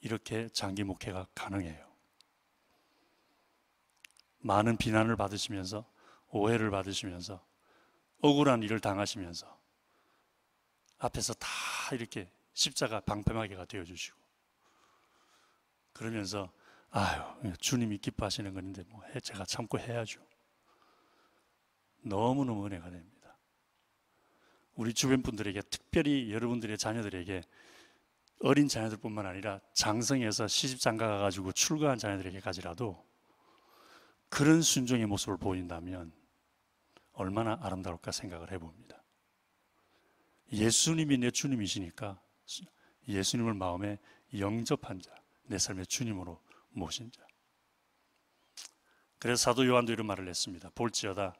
이렇게 장기 목회가 가능해요. 많은 비난을 받으시면서, 오해를 받으시면서, 억울한 일을 당하시면서 앞에서 다 이렇게 십자가 방패막이가 되어주시고, 그러면서 주님이 기뻐하시는 건데 제가 참고 해야죠. 너무너무 은혜가 됩니다. 우리 주변 분들에게, 특별히 여러분들의 자녀들에게, 어린 자녀들뿐만 아니라 장성해서 시집장가 가가지고 출가한 자녀들에게까지라도 그런 순종의 모습을 보인다면 얼마나 아름다울까 생각을 해봅니다. 예수님이 내 주님이시니까 예수님을 마음에 영접한 자, 내 삶의 주님으로 모신 자. 그래서 사도 요한도 이런 말을 했습니다. 볼지어다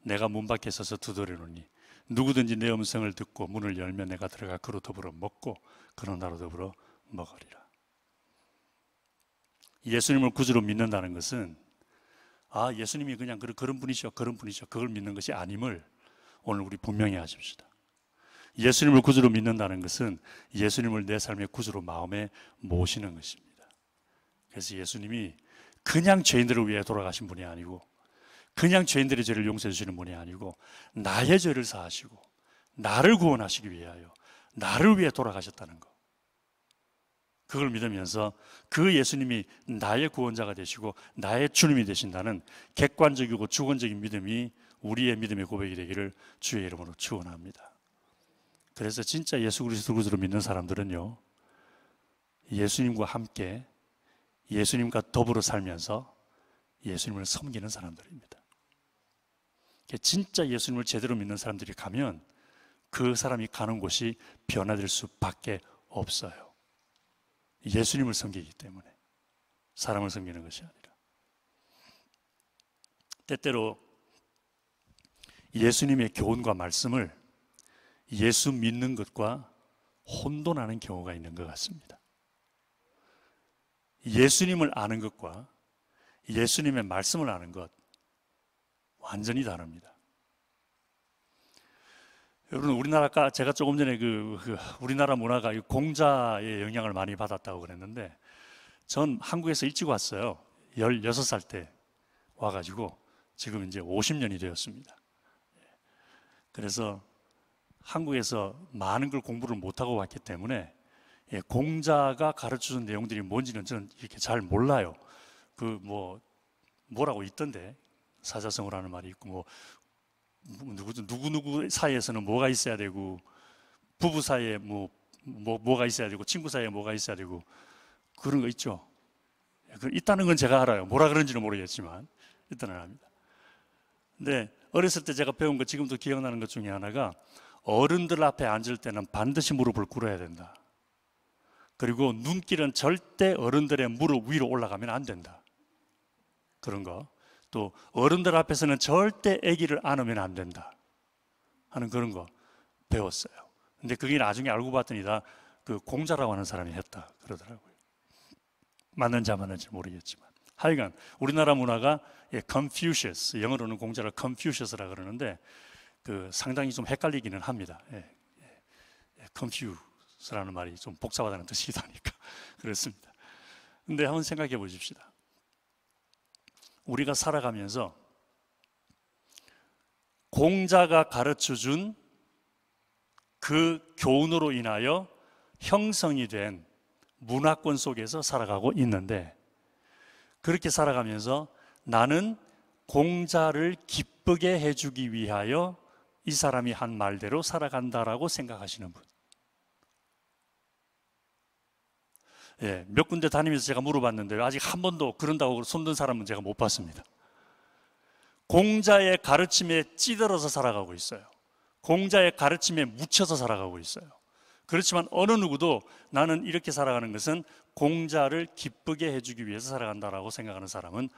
내가 문 밖에 서서 두드리노니 누구든지 내 음성을 듣고 문을 열면 내가 들어가 그로 더불어 먹고 그로 나로 더불어 먹으리라. 예수님을 구주로 믿는다는 것은 예수님이 그냥 그런 분이셔 그걸 믿는 것이 아님을 오늘 우리 분명히 하십시다. 예수님을 구주로 믿는다는 것은 예수님을 내 삶의 구주로 마음에 모시는 것입니다. 그래서 예수님이 그냥 죄인들을 위해 돌아가신 분이 아니고, 그냥 죄인들의 죄를 용서해 주시는 분이 아니고, 나의 죄를 사하시고 나를 구원하시기 위하여 나를 위해 돌아가셨다는 것, 그걸 믿으면서 그 예수님이 나의 구원자가 되시고 나의 주님이 되신다는 객관적이고 주관적인 믿음이 우리의 믿음의 고백이 되기를 주의 이름으로 축원합니다. 그래서 진짜 예수 그리스도 구주로 믿는 사람들은요, 예수님과 함께 예수님과 더불어 살면서 예수님을 섬기는 사람들입니다. 진짜 예수님을 제대로 믿는 사람들이 가면 그 사람이 가는 곳이 변화될 수밖에 없어요. 예수님을 섬기기 때문에, 사람을 섬기는 것이 아니라. 때때로 예수님의 교훈과 말씀을 예수 믿는 것과 혼돈하는 경우가 있는 것 같습니다. 예수님을 아는 것과 예수님의 말씀을 아는 것 완전히 다릅니다. 여러분, 우리나라가 제가 조금 전에 우리나라 문화가 공자의 영향을 많이 받았다고 그랬는데, 전 한국에서 일찍 왔어요. 16살 때 와가지고 지금 이제 50년이 되었습니다. 그래서 한국에서 많은 걸 공부를 못하고 왔기 때문에 공자가 가르쳐준 내용들이 뭔지는 저는 이렇게 잘 몰라요. 뭐라고 있던데, 사자성어라는 말이 있고, 누구 사이에서는 뭐가 있어야 되고, 부부 사이에 뭐가 있어야 되고, 친구 사이에 뭐가 있어야 되고, 그런 거 있죠. 있다는 건 제가 알아요. 뭐라 그런지는 모르겠지만 있다는 압니다. 근데 어렸을 때 제가 배운 거 지금도 기억나는 것 중에 하나가, 어른들 앞에 앉을 때는 반드시 무릎을 꿇어야 된다. 그리고 눈길은 절대 어른들의 무릎 위로 올라가면 안 된다. 그런 거. 또 어른들 앞에서는 절대 아기를 안으면 안 된다 하는 그런 거 배웠어요. 근데 그게 나중에 알고 봤더니 다 그 공자라고 하는 사람이 했다 그러더라고요. 맞는지 안 맞는지 모르겠지만 하여간 우리나라 문화가 Confucius, 영어로는 공자를 Confucius라 그러는데 상당히 좀 헷갈리기는 합니다. Confuse라는 말이 좀 복잡하다는 뜻이기도 하니까 그렇습니다. 근데 한번 생각해 보십시다. 우리가 살아가면서 공자가 가르쳐준 그 교훈으로 인하여 형성이 된 문화권 속에서 살아가고 있는데, 그렇게 살아가면서 나는 공자를 기쁘게 해주기 위하여 이 사람이 한 말대로 살아간다라고 생각하시는 분. 몇 군데 다니면서 제가 물어봤는데 아직 한 번도 그런다고 손든 사람은 제가 못 봤습니다. 공자의 가르침에 찌들어서 살아가고 있어요. 공자의 가르침에 묻혀서 살아가고 있어요. 그렇지만 어느 누구도 나는 이렇게 살아가는 것은 공자를 기쁘게 해주기 위해서 살아간다라고 생각하는 사람은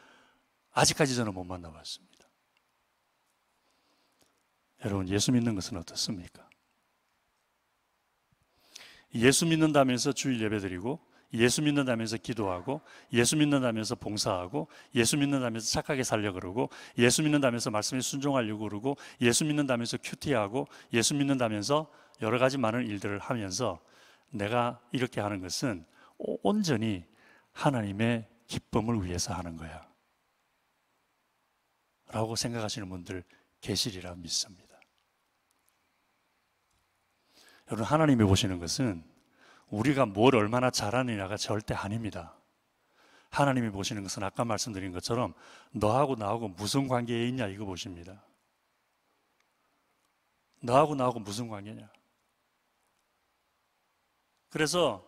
아직까지 저는 못 만나봤습니다. 여러분, 예수 믿는 것은 어떻습니까? 예수 믿는다면서 주일 예배드리고, 예수 믿는다면서 기도하고, 예수 믿는다면서 봉사하고, 예수 믿는다면서 착하게 살려고 그러고, 예수 믿는다면서 말씀에 순종하려고 그러고, 예수 믿는다면서 큐티하고, 예수 믿는다면서 여러 가지 많은 일들을 하면서 내가 이렇게 하는 것은 온전히 하나님의 기쁨을 위해서 하는 거야 라고 생각하시는 분들 계시리라 믿습니다. 여러분, 하나님이 보시는 것은 우리가 뭘 얼마나 잘하느냐가 절대 아닙니다. 하나님이 보시는 것은 아까 말씀드린 것처럼 너하고 나하고 무슨 관계에 있냐 이거 보십니다. 너하고 나하고 무슨 관계냐. 그래서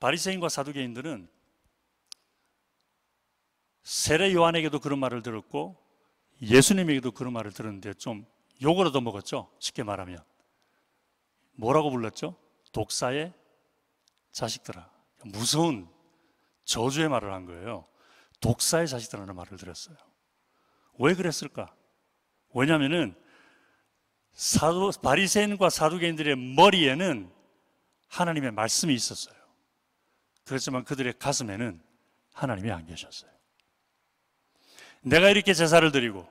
바리새인과 사두개인들은 세례 요한에게도 그런 말을 들었고 예수님에게도 그런 말을 들었는데 좀 욕을 얻어먹었죠. 쉽게 말하면 뭐라고 불렀죠? 독사의 자식들아. 무서운 저주의 말을 한 거예요. 독사의 자식들이라는 말을 들었어요. 왜 그랬을까? 왜냐하면은 바리새인과 사두개인들의 머리에는 하나님의 말씀이 있었어요. 그렇지만 그들의 가슴에는 하나님이 안 계셨어요. 내가 이렇게 제사를 드리고,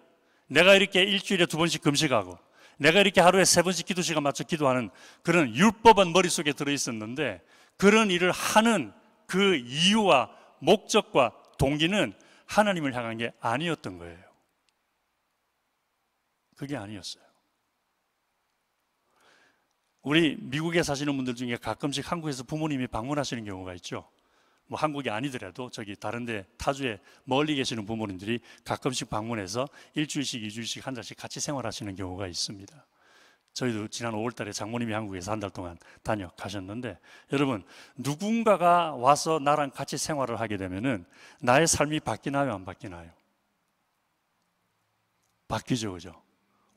내가 이렇게 일주일에 2번씩 금식하고, 내가 이렇게 하루에 3번씩 기도 시간 맞춰 기도하는 그런 율법은 머릿속에 들어있었는데, 그런 일을 하는 그 이유와 목적과 동기는 하나님을 향한 게 아니었던 거예요. 그게 아니었어요. 우리 미국에 사시는 분들 중에 가끔씩 한국에서 부모님이 방문하시는 경우가 있죠. 뭐 한국이 아니더라도 저기 다른데 타주에 멀리 계시는 부모님들이 가끔씩 방문해서 일주일씩 2주일씩 한 달씩 같이 생활하시는 경우가 있습니다. 저희도 지난 5월 달에 장모님이 한국에서 한 달 동안 다녀가셨는데, 여러분, 누군가가 와서 나랑 같이 생활을 하게 되면은 나의 삶이 바뀌나요, 안 바뀌나요? 바뀌죠, 그죠?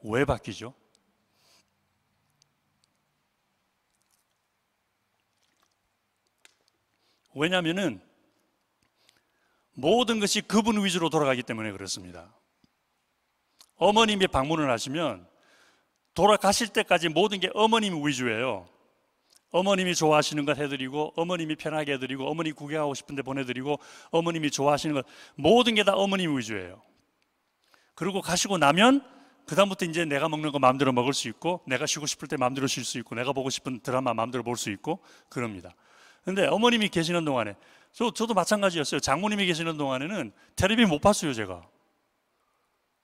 왜 바뀌죠? 왜냐하면은 모든 것이 그분 위주로 돌아가기 때문에 그렇습니다. 어머님이 방문을 하시면 돌아가실 때까지 모든 게 어머님 위주예요. 어머님이 좋아하시는 것 해드리고, 어머님이 편하게 해드리고, 어머니 구경하고 싶은데 보내드리고, 어머님이 좋아하시는 것, 모든 게 다 어머님 위주예요. 그리고 가시고 나면 그 다음부터 이제 내가 먹는 거 마음대로 먹을 수 있고, 내가 쉬고 싶을 때 마음대로 쉴 수 있고, 내가 보고 싶은 드라마 마음대로 볼 수 있고 그럽니다. 근데 어머님이 계시는 동안에, 저도 마찬가지였어요. 장모님이 계시는 동안에는 텔레비 못 봤어요. 제가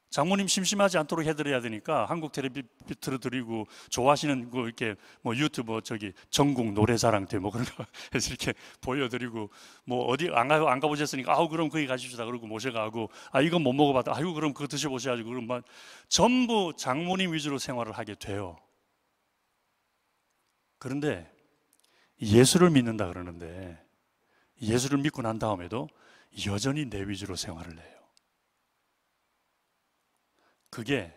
장모님 심심하지 않도록 해드려야 되니까 한국 텔레비 틀어드리고, 좋아하시는 거 이렇게 뭐 유튜브 전국 노래자랑 때 뭐 그런 거 해서 이렇게 보여드리고, 뭐 어디 안 가보셨으니까 아우 그럼 거기 가십시다 그러고 모셔가고, 아 이건 못 먹어봤다, 아유 그럼 그거 드셔보셔야지, 그럼 막 전부 장모님 위주로 생활을 하게 돼요. 그런데 예수를 믿는다 그러는데, 예수를 믿고 난 다음에도 여전히 내 위주로 생활을 해요. 그게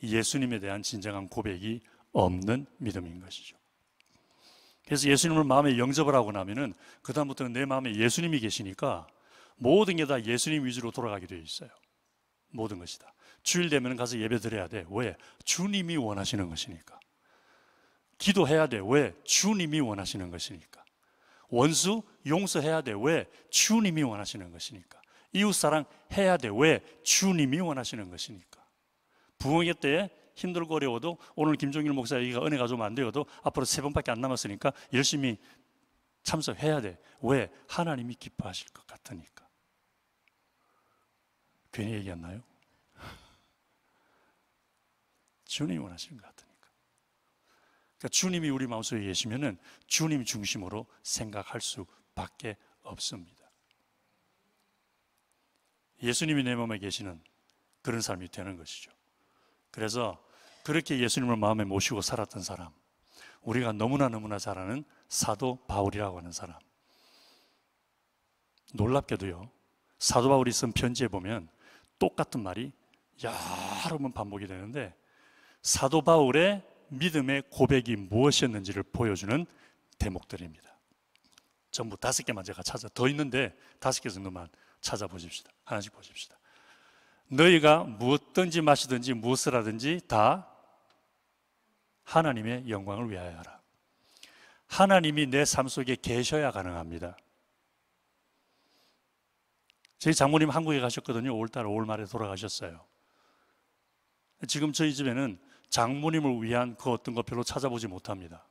예수님에 대한 진정한 고백이 없는 믿음인 것이죠. 그래서 예수님을 마음에 영접을 하고 나면은 그 다음부터는 내 마음에 예수님이 계시니까 모든 게 다 예수님 위주로 돌아가게 되어 있어요. 모든 것이 다. 주일 되면 가서 예배 드려야 돼. 왜? 주님이 원하시는 것이니까. 기도해야 돼. 왜? 주님이 원하시는 것이니까. 원수 용서해야 돼. 왜? 주님이 원하시는 것이니까. 이웃사랑 해야 돼. 왜? 주님이 원하시는 것이니까. 부흥회 때에 힘들고 어려워도, 오늘 김종일 목사가 은혜가 좀 안 되어도 앞으로 3번밖에 안 남았으니까 열심히 참석해야 돼. 왜? 하나님이 기뻐하실 것 같으니까. 괜히 얘기했나요? 주님이 원하시는 것 같으니까. 그러니까 주님이 우리 마음속에 계시면은 주님 중심으로 생각할 수밖에 없습니다. 예수님이 내 마음에 계시는 그런 삶이 되는 것이죠. 그래서 그렇게 예수님을 마음에 모시고 살았던 사람, 우리가 너무나 잘 아는 사도 바울이라고 하는 사람, 놀랍게도요, 사도 바울이 쓴 편지에 보면 똑같은 말이 여러 번 반복이 되는데, 사도 바울의 믿음의 고백이 무엇이었는지를 보여주는 대목들입니다. 전부 5개만 제가 더 있는데 5개 정도만 찾아보십시다. 하나씩 보십시다. 너희가 무엇든지 마시든지 무엇을 하든지 다 하나님의 영광을 위하여 하라. 하나님이 내 삶 속에 계셔야 가능합니다. 저희 장모님 한국에 가셨거든요. 5월 말에 돌아가셨어요. 지금 저희 집에는 장모님을 위한 그 어떤 거 별로 찾아보지 못합니다.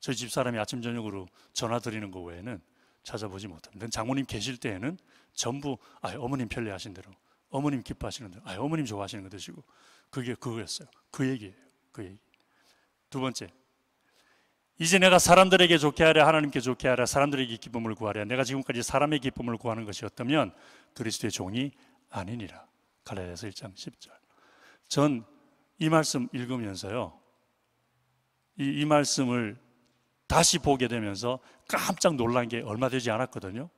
저희 집사람이 아침 저녁으로 전화 드리는 거 외에는 찾아보지 못합니다. 장모님 계실 때에는 전부 어머님 편리하신 대로, 어머님 기뻐하시는 대로, 어머님 좋아하시는 거 드시고, 그게 그거였어요. 그 얘기예요. 그 얘기. 두 번째, 이제 내가 사람들에게 좋게 하랴 하나님께 좋게 하랴 사람들에게 기쁨을 구하랴. 내가 지금까지 사람의 기쁨을 구하는 것이었다면 그리스도의 종이 아니니라. 갈라디아서 1장 10절. 전 이 말씀 읽으면서요, 이 말씀을 다시 보게 되면서 깜짝 놀란 게 얼마 되지 않았거든요.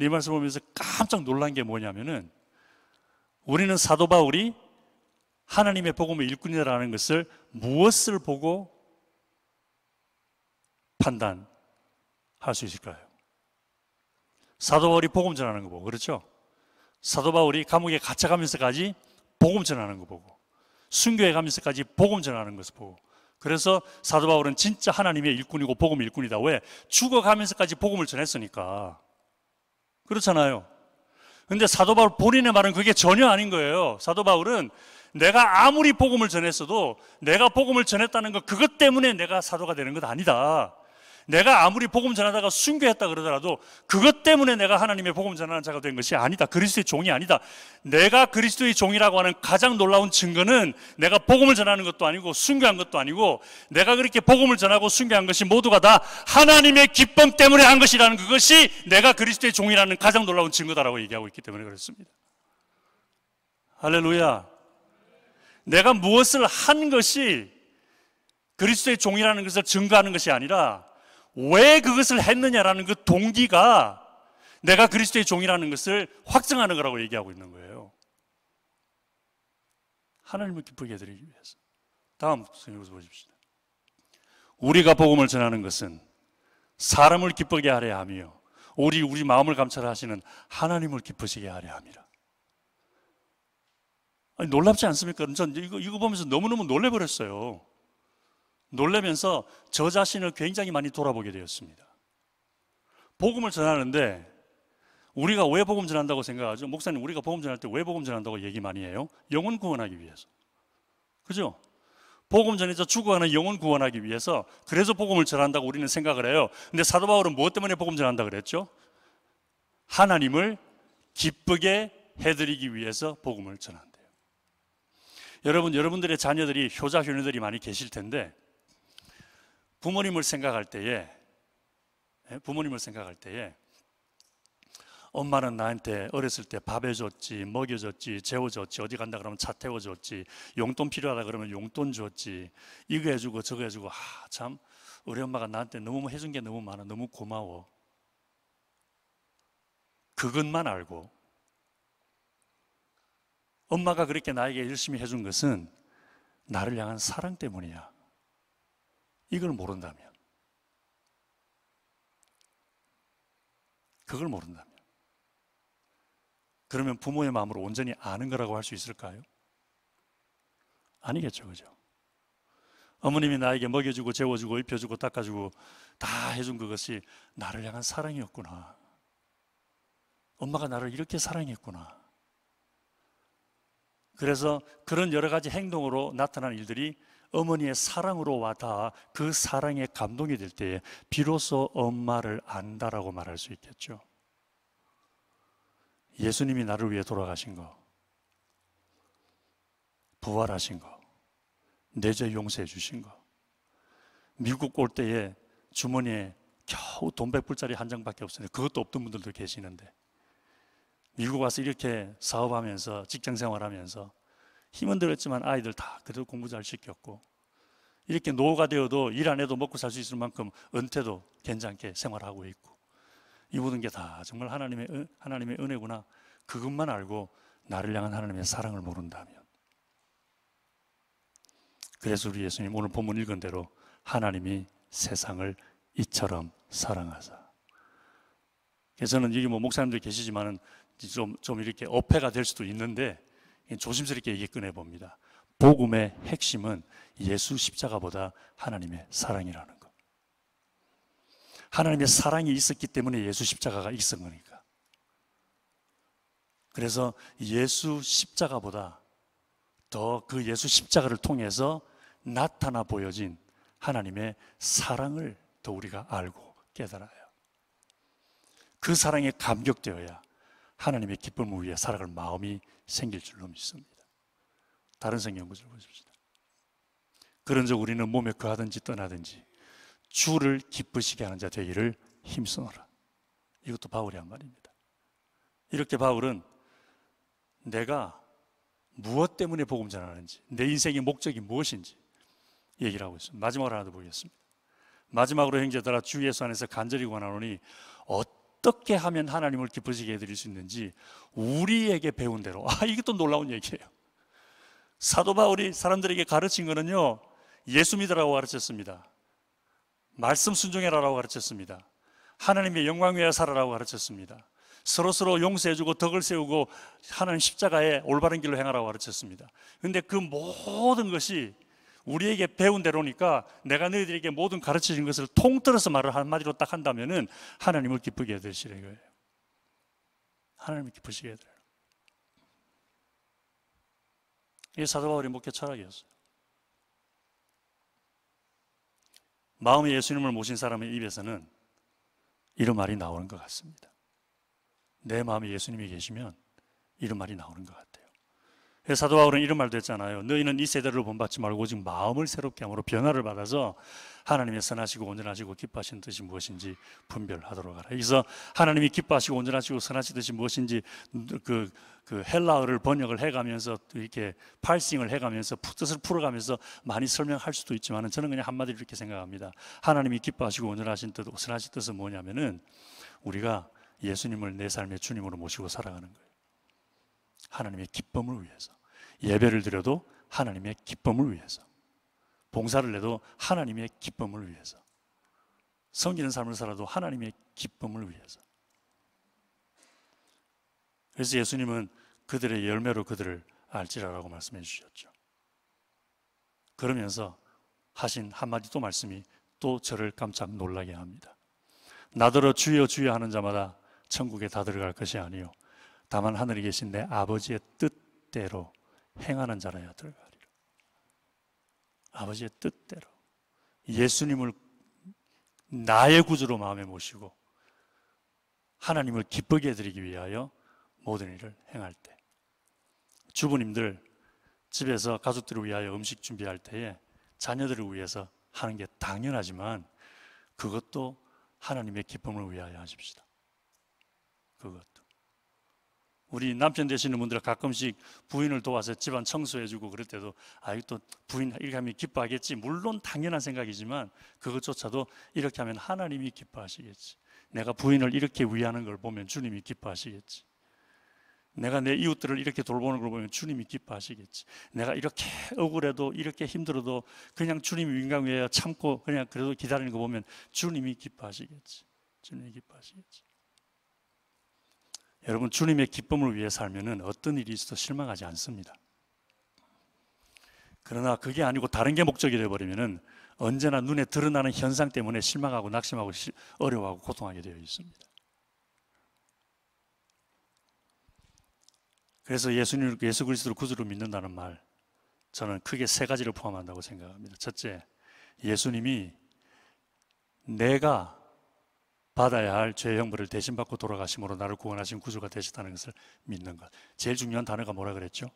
이 말씀 보면서 깜짝 놀란 게 뭐냐면은, 우리는 사도 바울이 하나님의 복음의 일꾼이라는 것을 무엇을 보고 판단할 수 있을까요? 사도 바울이 복음 전하는 거 보고, 그렇죠? 사도 바울이 감옥에 갇혀가면서까지 복음 전하는 거 보고, 순교해 가면서까지 복음 전하는 것을 보고, 그래서 사도 바울은 진짜 하나님의 일꾼이고 복음 일꾼이다. 왜? 죽어가면서까지 복음을 전했으니까. 그렇잖아요. 근데 사도 바울 본인의 말은 그게 전혀 아닌 거예요. 사도 바울은 내가 아무리 복음을 전했어도 내가 복음을 전했다는 것, 그것 때문에 내가 사도가 되는 것 아니다. 내가 아무리 복음 전하다가 순교했다 그러더라도 그것 때문에 내가 하나님의 복음 전하는 자가 된 것이 아니다. 그리스도의 종이 아니다. 내가 그리스도의 종이라고 하는 가장 놀라운 증거는 내가 복음을 전하는 것도 아니고 순교한 것도 아니고, 내가 그렇게 복음을 전하고 순교한 것이 모두가 다 하나님의 기쁨 때문에 한 것이라는, 그것이 내가 그리스도의 종이라는 가장 놀라운 증거다라고 얘기하고 있기 때문에 그렇습니다. 할렐루야. 내가 무엇을 한 것이 그리스도의 종이라는 것을 증거하는 것이 아니라, 왜 그것을 했느냐라는 그 동기가 내가 그리스도의 종이라는 것을 확증하는 거라고 얘기하고 있는 거예요. 하나님을 기쁘게 해드리기 위해서. 다음 성경에서 보십시다. 우리가 복음을 전하는 것은 사람을 기쁘게 하려 하며 우리 마음을 감찰하시는 하나님을 기쁘시게 하려 함이라. 아니, 놀랍지 않습니까? 전 이거 보면서 너무너무 놀래버렸어요. 놀라면서 저 자신을 굉장히 많이 돌아보게 되었습니다. 복음을 전하는데 우리가 왜 복음 전한다고 생각하죠? 목사님, 우리가 복음 전할 때 왜 복음 전한다고 얘기 많이 해요? 영혼 구원하기 위해서. 그죠? 복음 전해서 죽어가는 영혼 구원하기 위해서, 그래서 복음을 전한다고 우리는 생각을 해요. 근데 사도 바울은 무엇 때문에 복음 전한다 그랬죠? 하나님을 기쁘게 해드리기 위해서 복음을 전한대요. 여러분들의 자녀들이 효자 효녀들이 많이 계실 텐데, 부모님을 생각할 때에 엄마는 나한테 어렸을 때 밥 해줬지, 먹여줬지, 재워줬지, 어디 간다 그러면 차 태워줬지, 용돈 필요하다 그러면 용돈 줬지, 이거 해주고 저거 해주고, 참 우리 엄마가 나한테 너무 해준 게 너무 많아, 너무 고마워. 그것만 알고 엄마가 그렇게 나에게 열심히 해준 것은 나를 향한 사랑 때문이야, 이걸 모른다면, 그걸 모른다면, 그러면 부모의 마음으로 온전히 아는 거라고 할 수 있을까요? 아니겠죠, 그죠? 어머님이 나에게 먹여주고 재워주고 입혀주고 닦아주고 다 해준 그것이 나를 향한 사랑이었구나. 엄마가 나를 이렇게 사랑했구나. 그래서 그런 여러 가지 행동으로 나타난 일들이 어머니의 사랑으로 와 닿아 그 사랑에 감동이 될 때에 비로소 엄마를 안다라고 말할 수 있겠죠. 예수님이 나를 위해 돌아가신 거, 부활하신 거, 내 죄 용서해 주신 거, 미국 올 때에 주머니에 겨우 돈 100불짜리 한 장밖에 없었는데 그것도 없던 분들도 계시는데, 미국 와서 이렇게 사업하면서 직장 생활하면서 힘은 들었지만 아이들 다 그래도 공부 잘 시켰고, 이렇게 노후가 되어도 일 안 해도 먹고 살 수 있을 만큼 은퇴도 괜찮게 생활하고 있고, 이 모든 게 다 정말 하나님의 은혜구나, 그것만 알고 나를 향한 하나님의 사랑을 모른다면, 그래서 우리 예수님 오늘 본문 읽은 대로 하나님이 세상을 이처럼 사랑하사. 그래서 저는 여기 목사님들 계시지만은 좀 이렇게 어폐가 될 수도 있는데 조심스럽게 얘기 꺼내봅니다. 복음의 핵심은 예수 십자가보다 하나님의 사랑이라는 것. 하나님의 사랑이 있었기 때문에 예수 십자가가 있은 거니까. 그래서 예수 십자가보다 더 그 예수 십자가를 통해서 나타나 보여진 하나님의 사랑을 더 우리가 알고 깨달아요. 그 사랑에 감격되어야 하나님의 기쁨을 위해 살아갈 마음이 생길 줄로 믿습니다. 다른 성경 구절 보십시다. 그런즉 우리는 몸에 거하든지 떠나든지 주를 기쁘시게 하는 자 되기를 힘쓰노라. 이것도 바울이 한 말입니다. 이렇게 바울은 내가 무엇 때문에 복음 전하는지, 내 인생의 목적이 무엇인지 얘기를 하고 있습니다. 마지막으로 하나 더 보겠습니다. 마지막으로 형제들아, 주 예수 안에서 간절히 권하노니 어떻게 하면 하나님을 기쁘시게 해드릴 수 있는지 우리에게 배운 대로. 이것도 놀라운 얘기예요. 사도 바울이 사람들에게 가르친 거는요, 예수 믿으라고 가르쳤습니다. 말씀 순종해라라고 가르쳤습니다. 하나님의 영광 위하여 살아라고 가르쳤습니다. 서로서로 용서해주고 덕을 세우고 하나님 십자가에 올바른 길로 행하라고 가르쳤습니다. 그런데 그 모든 것이 우리에게 배운 대로니까 내가 너희들에게 모든 가르쳐진 것을 통틀어서 말을 한마디로 딱 한다면은 하나님을 기쁘게 해드리시라 이거예요. 하나님을 기쁘시게 해드려요. 이게 사도 바울의 목회 철학이었어요. 마음에 예수님을 모신 사람의 입에서는 이런 말이 나오는 것 같습니다. 내 마음에 예수님이 계시면 이런 말이 나오는 것 같아요. 사도 바울은 이런 말도 했잖아요. 너희는 이 세대를 본받지 말고 오직 마음을 새롭게 함으로 변화를 받아서 하나님의 선하시고 온전하시고 기뻐하시는 뜻이 무엇인지 분별하도록 하라. 여기서 하나님이 기뻐하시고 온전하시고 선하신 뜻이 무엇인지 그 헬라어를 번역을 해가면서 이렇게 팔싱을 해가면서 뜻을 풀어가면서 많이 설명할 수도 있지만 저는 그냥 한마디로 이렇게 생각합니다. 하나님이 기뻐하시고 온전하신 뜻, 선하신 뜻은 뭐냐면은 우리가 예수님을 내 삶의 주님으로 모시고 살아가는 거예요. 하나님의 기쁨을 위해서. 예배를 드려도 하나님의 기쁨을 위해서. 봉사를 해도 하나님의 기쁨을 위해서. 섬기는 삶을 살아도 하나님의 기쁨을 위해서. 그래서 예수님은 그들의 열매로 그들을 알지라라고 말씀해 주셨죠. 그러면서 하신 한마디 또 말씀이 또 저를 깜짝 놀라게 합니다. 나더러 주여 주여 하는 자마다 천국에 다 들어갈 것이 아니요 다만 하늘에 계신 내 아버지의 뜻대로 행하는 자라야 들어가리라. 아버지의 뜻대로 예수님을 나의 구주로 마음에 모시고 하나님을 기쁘게 해드리기 위하여 모든 일을 행할 때, 주부님들 집에서 가족들을 위하여 음식 준비할 때에 자녀들을 위해서 하는 게 당연하지만 그것도 하나님의 기쁨을 위하여 하십시다. 그것도. 우리 남편 되시는 분들 가끔씩 부인을 도와서 집안 청소해주고 그럴 때도 또 부인 이렇게 하면 기뻐하겠지. 물론 당연한 생각이지만 그것조차도 이렇게 하면 하나님이 기뻐하시겠지. 내가 부인을 이렇게 위하는 걸 보면 주님이 기뻐하시겠지. 내가 내 이웃들을 이렇게 돌보는 걸 보면 주님이 기뻐하시겠지. 내가 이렇게 억울해도 이렇게 힘들어도 그냥 주님이 윈강 위에 참고 그냥 그래도 기다리는 거 보면 주님이 기뻐하시겠지. 주님이 기뻐하시겠지. 여러분, 주님의 기쁨을 위해 살면은 어떤 일이 있어도 실망하지 않습니다. 그러나 그게 아니고 다른 게 목적이 되어버리면은 언제나 눈에 드러나는 현상 때문에 실망하고 낙심하고 어려워하고 고통하게 되어 있습니다. 그래서 예수 그리스도를 구주로 믿는다는 말, 저는 크게 세 가지를 포함한다고 생각합니다. 첫째, 예수님이 내가 받아야 할 죄의 형벌을 대신 받고 돌아가심으로 나를 구원하신 구주가 되셨다는 것을 믿는 것. 제일 중요한 단어가 뭐라 그랬죠?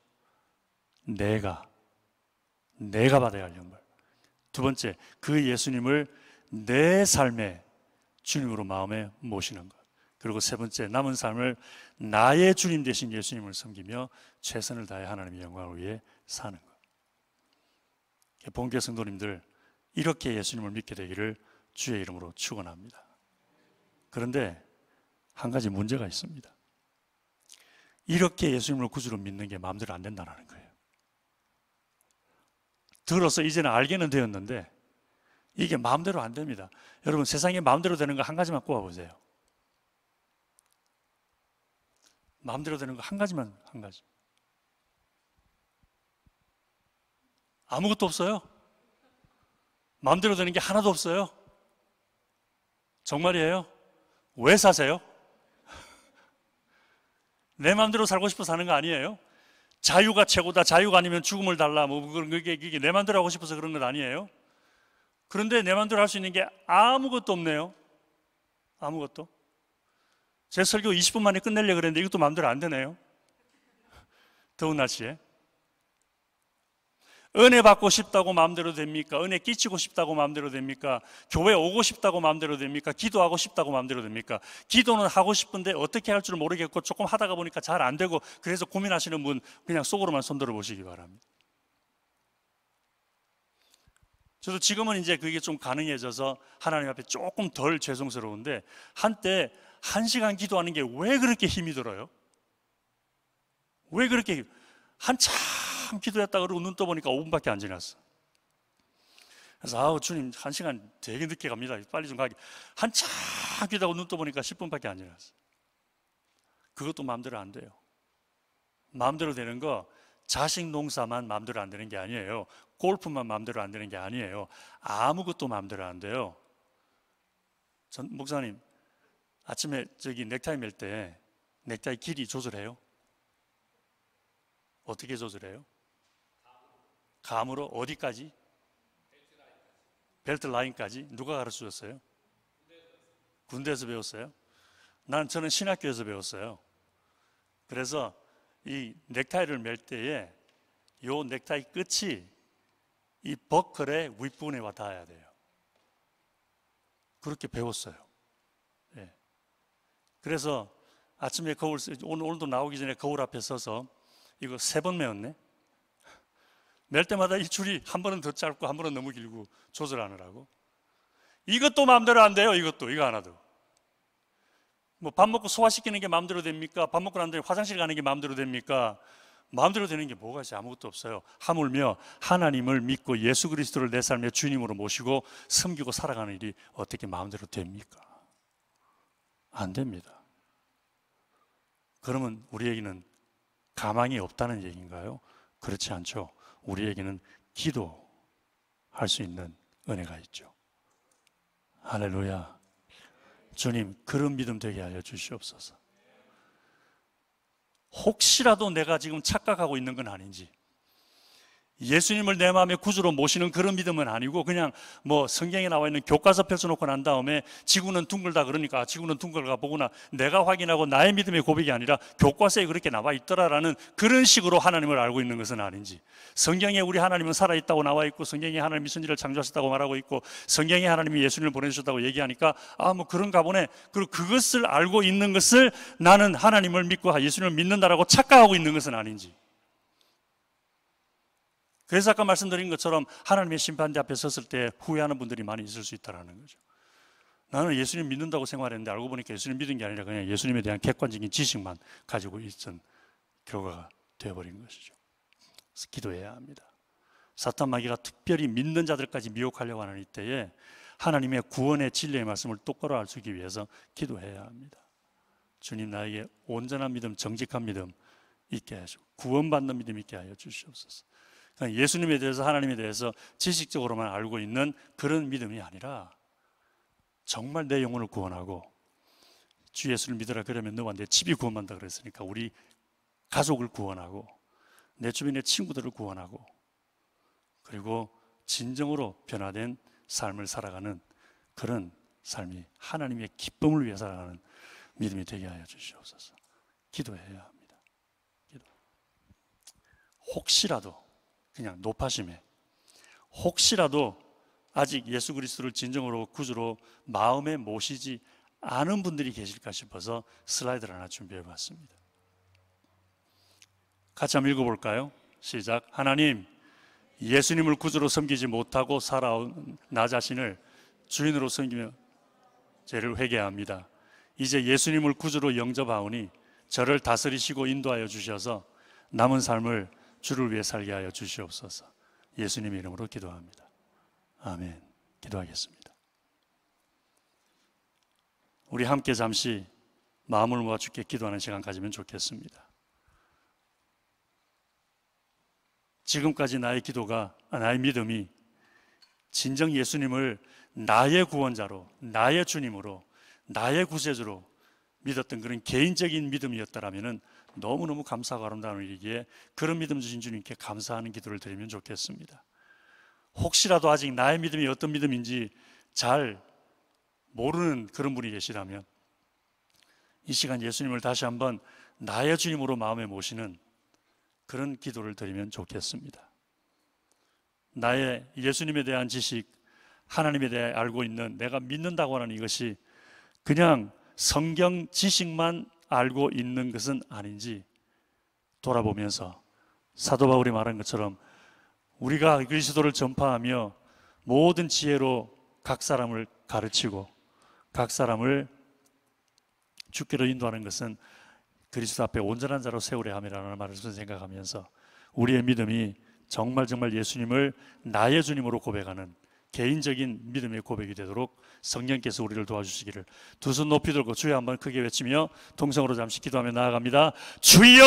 내가 받아야 할 형벌. 두 번째, 그 예수님을 내 삶의 주님으로 마음에 모시는 것. 그리고 세 번째, 남은 삶을 나의 주님 되신 예수님을 섬기며 최선을 다해 하나님의 영광을 위해 사는 것. 본교회 성도님들, 이렇게 예수님을 믿게 되기를 주의 이름으로 축원합니다. 그런데 한 가지 문제가 있습니다. 이렇게 예수님을 구주로 믿는 게 마음대로 안 된다는 거예요. 들어서 이제는 알게는 되었는데 이게 마음대로 안 됩니다. 여러분, 세상에 마음대로 되는 거 한 가지만 꼽아보세요. 마음대로 되는 거 한 가지만, 한 가지. 아무것도 없어요. 마음대로 되는 게 하나도 없어요. 정말이에요? 왜 사세요? 내 마음대로 살고 싶어서 사는 거 아니에요? 자유가 최고다, 자유가 아니면 죽음을 달라, 그게 내 마음대로 하고 싶어서 그런 건 아니에요? 그런데 내 마음대로 할 수 있는 게 아무것도 없네요. 아무것도. 제 설교 20분 만에 끝내려고 그랬는데 이것도 마음대로 안 되네요. 더운 날씨에. 은혜 받고 싶다고 마음대로 됩니까? 은혜 끼치고 싶다고 마음대로 됩니까? 교회 오고 싶다고 마음대로 됩니까? 기도하고 싶다고 마음대로 됩니까? 기도는 하고 싶은데 어떻게 할 줄 모르겠고 조금 하다가 보니까 잘 안 되고 그래서 고민하시는 분 그냥 속으로만 손들어 보시기 바랍니다. 저도 지금은 이제 그게 좀 가능해져서 하나님 앞에 조금 덜 죄송스러운데 한때 1시간 기도하는 게 왜 그렇게 힘이 들어요? 왜 그렇게 한참 기도했다 그러고 눈 떠보니까 5분밖에 안 지났어. 그래서 주님 1시간 되게 늦게 갑니다. 빨리 좀 가게. 한참 기도하고 눈 떠보니까 10분밖에 안 지났어. 그것도 마음대로 안 돼요. 마음대로 되는 거 자식 농사만 마음대로 안 되는 게 아니에요. 골프만 마음대로 안 되는 게 아니에요. 아무것도 마음대로 안 돼요. 전 목사님 아침에 넥타이 멜 때 넥타이 길이 조절해요? 어떻게 조절해요? 감으로 어디까지? 벨트 라인까지? 누가 가르쳐 줬어요? 군대에서 배웠어요? 저는 신학교에서 배웠어요. 그래서 이 넥타이를 멜 때에 요 넥타이 끝이 이 버클의 윗부분에 와 닿아야 돼요. 그렇게 배웠어요. 예. 그래서 아침에 오늘도 나오기 전에 거울 앞에 서서 이거 3번 메었네. 멜 때마다 이 줄이 한 번은 더 짧고 한 번은 너무 길고 조절하느라고. 이것도 마음대로 안 돼요. 이거 하나도. 뭐 밥 먹고 소화시키는 게 마음대로 됩니까? 밥 먹고 난 다음에 화장실 가는 게 마음대로 됩니까? 마음대로 되는 게 뭐가 있어요? 아무것도 없어요. 하물며 하나님을 믿고 예수 그리스도를 내 삶의 주님으로 모시고 섬기고 살아가는 일이 어떻게 마음대로 됩니까? 안 됩니다. 그러면 우리에게는 가망이 없다는 얘기인가요? 그렇지 않죠. 우리에게는 기도할 수 있는 은혜가 있죠. 할렐루야. 주님, 그런 믿음 되게 하여 주시옵소서. 혹시라도 내가 지금 착각하고 있는 건 아닌지, 예수님을 내 마음의 구주로 모시는 그런 믿음은 아니고 그냥 뭐 성경에 나와 있는 교과서 펼쳐놓고 난 다음에 지구는 둥글다 그러니까 지구는 둥글가 보구나, 내가 확인하고 나의 믿음의 고백이 아니라 교과서에 그렇게 나와 있더라라는 그런 식으로 하나님을 알고 있는 것은 아닌지, 성경에 우리 하나님은 살아있다고 나와 있고 성경에 하나님이 선지를 창조하셨다고 말하고 있고 성경에 하나님이 예수님을 보내주셨다고 얘기하니까 뭐 그런가 보네, 그리고 그것을 알고 있는 것을 나는 하나님을 믿고 예수님을 믿는다라고 착각하고 있는 것은 아닌지. 그래서 아까 말씀드린 것처럼 하나님의 심판대 앞에 섰을 때 후회하는 분들이 많이 있을 수 있다는 거죠. 나는 예수님 믿는다고 생활했는데 알고 보니까 예수님 믿은 게 아니라 그냥 예수님에 대한 객관적인 지식만 가지고 있던 결과가 되어버린 것이죠. 그래서 기도해야 합니다. 사탄 마귀가 특별히 믿는 자들까지 미혹하려고 하는 이때에 하나님의 구원의 진리의 말씀을 똑바로 알 수 있기 위해서 기도해야 합니다. 주님, 나에게 온전한 믿음, 정직한 믿음 있게 하시고 구원받는 믿음 있게 하여 주시옵소서. 예수님에 대해서, 하나님에 대해서 지식적으로만 알고 있는 그런 믿음이 아니라 정말 내 영혼을 구원하고, 주 예수를 믿으라 그러면 너와 내 집이 구원받는다 그랬으니까 우리 가족을 구원하고 내 주변의 친구들을 구원하고, 그리고 진정으로 변화된 삶을 살아가는 그런 삶이 하나님의 기쁨을 위해 살아가는 믿음이 되게 하여 주시옵소서. 기도해야 합니다. 기도. 혹시라도 그냥 높아심에, 혹시라도 아직 예수 그리스도를 진정으로 구주로 마음에 모시지 않은 분들이 계실까 싶어서 슬라이드를 하나 준비해 봤습니다. 같이 한번 읽어볼까요? 시작. 하나님, 예수님을 구주로 섬기지 못하고 살아온 나 자신을 주인으로 섬기며 죄를 회개합니다. 이제 예수님을 구주로 영접하오니 저를 다스리시고 인도하여 주셔서 남은 삶을 주를 위해 살게 하여 주시옵소서. 예수님의 이름으로 기도합니다. 아멘. 기도하겠습니다. 우리 함께 잠시 마음을 모아 주께 기도하는 시간 가지면 좋겠습니다. 지금까지 나의 기도가, 나의 믿음이 진정 예수님을 나의 구원자로, 나의 주님으로, 나의 구세주로 믿었던 그런 개인적인 믿음이었다라면 너무너무 감사하고 아름다운 일이기에 그런 믿음 주신 주님께 감사하는 기도를 드리면 좋겠습니다. 혹시라도 아직 나의 믿음이 어떤 믿음인지 잘 모르는 그런 분이 계시다면 이 시간 예수님을 다시 한번 나의 주님으로 마음에 모시는 그런 기도를 드리면 좋겠습니다. 나의 예수님에 대한 지식, 하나님에 대해 알고 있는, 내가 믿는다고 하는 이것이 그냥 성경 지식만 알고 있는 것은 아닌지 돌아보면서 사도 바울이 말한 것처럼 우리가 그리스도를 전파하며 모든 지혜로 각 사람을 가르치고 각 사람을 주께로 인도하는 것은 그리스도 앞에 온전한 자로 세우려 함이라는 말을 생각하면서 우리의 믿음이 정말 예수님을 나의 주님으로 고백하는 개인적인 믿음의 고백이 되도록 성령께서 우리를 도와주시기를, 두 손 높이 들고 주여 한번 크게 외치며 동성으로 잠시 기도하며 나아갑니다. 주여!